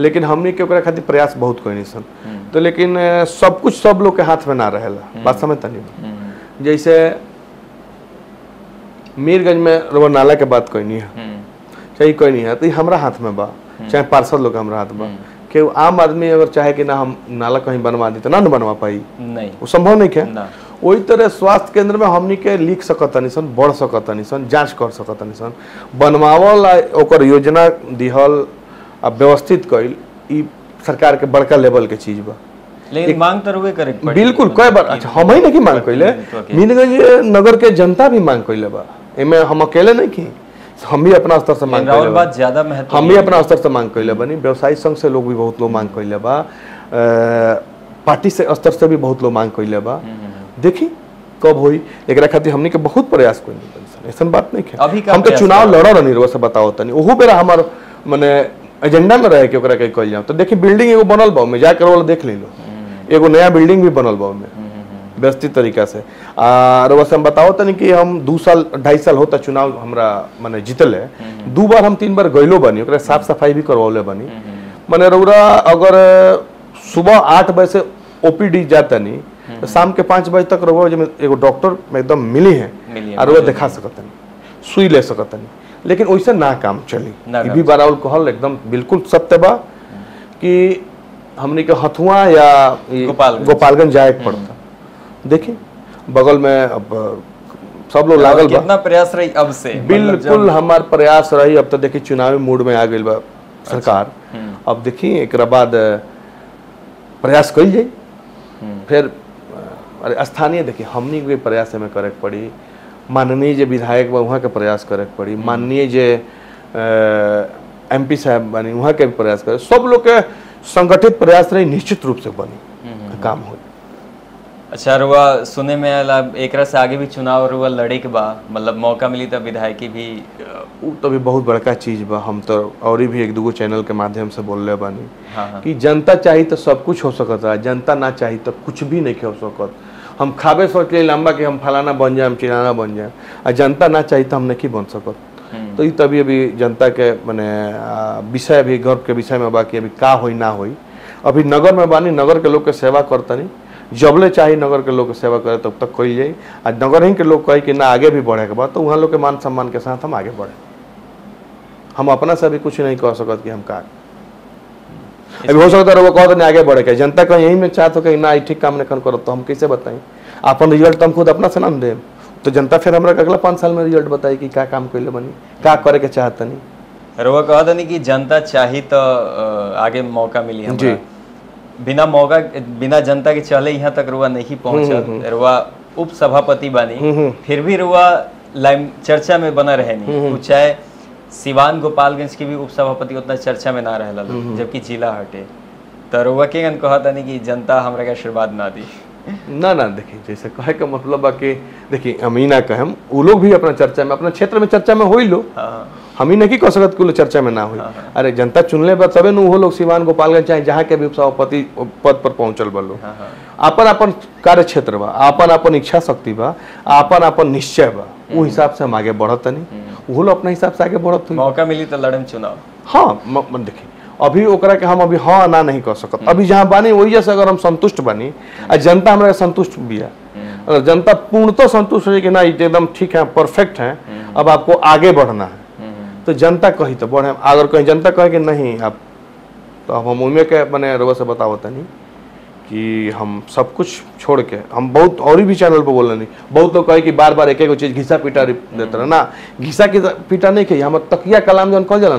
लेकिन हमने के ओकरा खातिर प्रयास बहुत कोई नहीं सन तो लेकिन सब कुछ सब लोग के हाथ में ना रहेला बात समझ तनी जैसे मीरगंज में रबर नाला के बात कोई नहीं है चाहे कोई नहीं है तो हमारा हाथ में बा चाहे पार्षद लोग हमारा हाथ बा कि आम आदमी अगर चाहे कि ना हम नाला कहीं बनवा दी तो ना बनवा पाई नहीं वो संभव नहीं है वही तरह स्वास्थ्य केंद्र में हमनी के लिख सकतनी सन बढ़ सकतनी सन जांच कर सकतनी सन बनवावल ओकर योजना दिहल आ व्यवस्थित कइल ई सरकार के बड़का लेवल के चीज बा लेकिन मांग तो रुए करे बिल्कुल कई बार अच्छा हम ही नहीं मांग कइले मीरगंज नगर के जनता भी मांग कइले बा एमे हम अकेले नहीं की हम भी अपना स्तर से मांग कइले बात ज्यादा महत्व हम भी अपना स्तर से मांग कइले बनी व्यवसायी संघ से लोग भी बहुत लोग मांग कइले बा पार्टी से स्तर से भी बहुत लोग मांग कइले बा देखी कब होई एकरा खातिर हमनी के बहुत प्रयास कोई नहीं ऐसा बात नहीं है हम तो चुनाव लड़ रही रोज से बताओ तनी ओहू बेरा हमार माने एजेंडा में रहे कि ओकरा के कइल जाओ तो देखी बिल्डिंग एगो बनल बा में जाकर वाला देख लीलो एगो नया बिल्डिंग भी बनल बा में व्यवस्थित तरीका से और वैसे हम बताओ तनी कि हम 2 साल 2.5 साल होता चुनाव हमरा माने जीतले 2 बार हम 3 बार गइलो बनी ओकरा साफ सफाई भी करवाले बनी माने रउरा अगर सुबह 8 बजे से ओपीडी जातनी तो शाम के 5 बजे तक रहुआ जब एगो डॉक्टर में एकदम मिली है और वो दिखा सकतनी सुई ले सकतनी लेकिन वैसे ना काम चली ये भी बराबर कहल एकदम बिल्कुल सत्य बा कि हमने के हथुआ या गोपालगंज जाए पड़ता देखिए बगल में अब सब लोग लागल बा कितना प्रयास रही अब से बिल्कुल हमार प्रयास रही अब तो देखिए चुनावी मूड में आ गई बा सरकार अब देखिए एक बाद प्रयास कइल जाए फिर स्थानीय देखिए हमनी के प्रयास में करे पड़ी माननीय जे विधायक बा वहाँ के प्रयास करे पड़ी माननीय जे MP साहब बनी वहाँ के प्रयास करे सब लोग के संगठित प्रयास रही निश्चित रूप से बनी काम हो अच्छा रुआ सुने में आला एकरा से आगे भी चुनाव रुआ लड़े के बा मतलब मौका मिली तो विधायकी भी तो भी बहुत बड़का चीज बा हम तो और भी 1-2 चैनल के माध्यम से बोल रहे बानी हाँ। कि जनता चाहिए तो सब कुछ हो सकता है जनता ना चाहिए तो कुछ भी नहीं हो सकत हम खाबे सोच ले लंबा कि हम फलाना बन जाए चिलाना बन जाए और जनता ना चाहिए तो हम नहीं बन सकत तो ये तभी अभी जनता के माने विषय भी गर्व के विषय में बाकी अभी का होई ना होई। अभी नगर में बानी, नगर के लोग के सेवा करतनी, जबले चाहिए नगर के लोग के सेवा करे तब तक कही जाई। आज नगर ही के लोग कहे कि ना आगे भी बढ़े के बाद तो वहाँ लोग के मान सम्मान के साथ हम आगे बढ़े। हम अपना से भी कुछ नहीं कह सकते कि हम का अभी हो सकता है वो कहते नहीं आगे बढ़े के, जनता कहीं यही में चाहते कि ना ठीक काम नहीं करो तो हम कैसे बताएं? अपन रिजल्ट तो हम खुद अपना से ना दे, तो जनता फिर हमारा अगला 5 साल में रिजल्ट बताई कि क्या काम कैले बनी, क्या करे के चाहता नहीं। रुआ कहता नहीं कि जनता चाही तो आगे मौका मिली हमरा। बिना मौका बिना जनता के चले यहाँ तक रुआ नहीं पहुंचल। रुआ उप सभापति बानी, फिर भी रुआ लाइम चर्चा में बना रहे नहीं। चाहे सिवान गोपालगंज की भी उप सभापति उतना चर्चा में ना रहला, जबकि जिला हटे। तो रुआ के कहता नहीं कि जनता हमरा के आशीर्वाद ना दी। ना ना देखिए, जैसे कहे का मतलब बा कि देखिए हम ही ना कहें, वो लोग भी अपना चर्चा में अपना क्षेत्र में चर्चा में हो ही लो। हम ही नहीं कह सकते कि चर्चा में ना हुई। अरे जनता चुनले बा तबे न वो लोग सिवान गोपालगंज चाहे जहाँ के भी सभापति पद पर पहुंचल बा लोग। अपन अपन कार्य क्षेत्र बा, अपन अपन इच्छा शक्ति बा, अपन अपन निश्चय बा, वो हिसाब से हम आगे बढ़त नहीं। वो लोग अपना हिसाब से आगे बढ़त हुई। मौका मिली तो लड़म चुनाव। हाँ देखिए अभी ओकरा के हम अभी हाँ ना नहीं कर सकते। अभी जहाँ बानी वही जैसे अगर हम संतुष्ट बानी और जनता हमारे संतुष्ट भी है, अगर जनता पूर्णतः संतुष्ट है कि ना एकदम ठीक है परफेक्ट है, अब आपको आगे बढ़ना है, तो जनता कही तो बढ़े। अगर कहीं जनता कहे कि नहीं आप, तो अब हम उम्मीद के मैंने रवा से बतावता नहीं कि हम सब कुछ छोड़ के हम बहुत और भी चैनल पर बोल नहीं। बहुत लोग कहे कि बार बार एक एक चीज घिसा पीटा देते रहे ना, घिसा पीटा नहीं कही, हम तकिया कलाम जन कह जला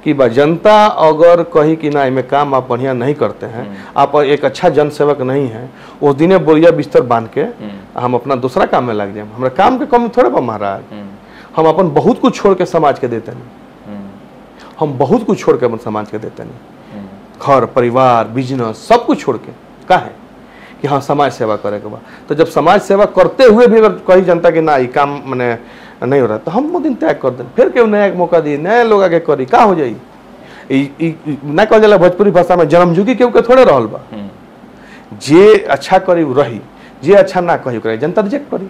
कि जनता अगर कही कि ना इनमें काम आप बढ़िया नहीं करते हैं, आप एक अच्छा जनसेवक नहीं है, उस दिने बोरिया बिस्तर बांध के हम अपना दूसरा काम में लग जाए। हमारा काम के कमी थोड़े बा महाराज, हम अपन बहुत कुछ छोड़ के समाज के देते नहीं। हम बहुत कुछ छोड़ के अपन समाज के देते नहीं, घर परिवार बिजनेस सब कुछ छोड़ के का है कि हाँ समाज सेवा करे के बाद। तो जब समाज सेवा करते हुए भी अगर कही जनता कि ना ये काम मैंने नहीं हो रहा तो हम वो दिन त्याग कर दें, फिर क्यों नया मौका दिए, नए लोग आगे करी का हो जाई। ना कह जाला भोजपुरी भाषा में जन्मजुगी के थोड़े रहल बा। जे अच्छा करी रही, जे अच्छा ना कही करे जनता रिजेक्ट करी।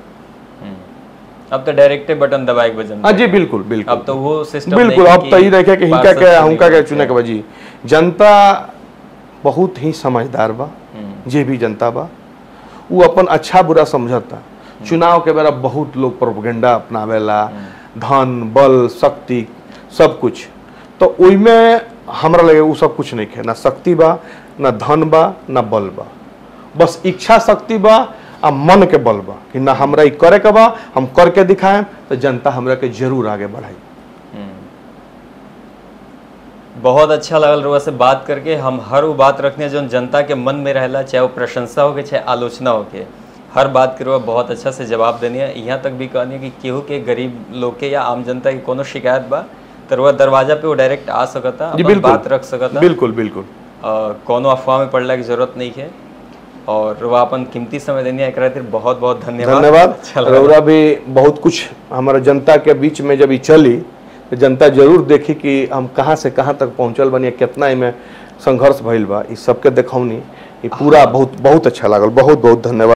अब तो डायरेक्ट बटन दबाए के वजन। हाँ जी बिल्कुल बिल्कुल। अब तो वो सिस्टम बिल्कुल, अब तो ये देखे कि हिंका के हुंका के चुने के बजी। जनता बहुत ही समझदार बा, जे भी जनता बा वो अपन अच्छा बुरा समझता। चुनाव के बेरा बहुत लोग प्रोपेगेंडा अपनावेला, धन बल शक्ति सब कुछ, तो उनमें हमरा लगे वो सब कुछ नहीं है। ना शक्ति बा, ना धन बा, ना बल बा, बस इच्छा शक्ति बा आ मन के बल बा कि ना हमरा करे के बा, हम करके दिखाएं तो जनता हमरा के जरूर आगे बढ़ाई। बहुत अच्छा लगल रुआ से बात करके। हम हर वो बात रखने जो जनता के मन में रहला, चाहे वो प्रशंसा हो के चाहे आलोचना हो के, हर बात के रुआ बहुत अच्छा से जवाब देनी है। यहाँ तक भी कहनी है कि केहू के गरीब लोग के या आम जनता की कोनो शिकायत बा तो रुआ दरवाजा पे वो डायरेक्ट आ सकता, अपन बात रख सकता। बिल्कुल बिल्कुल, कोनो अफवाह में पड़ला की जरूरत नहीं है। और रुआ अपन कीमती समय देनी है, बहुत बहुत धन्यवाद। रउरा भी बहुत कुछ हमारा जनता के बीच में जब चली तो जनता जरूर देखी कि हम कहाँ से कहाँ तक पहुँचल बनी, कितना इनमें संघर्ष भइल बा, इस सबके देखौनी। पूरा बहुत बहुत अच्छा लागल। बहुत बहुत धन्यवाद।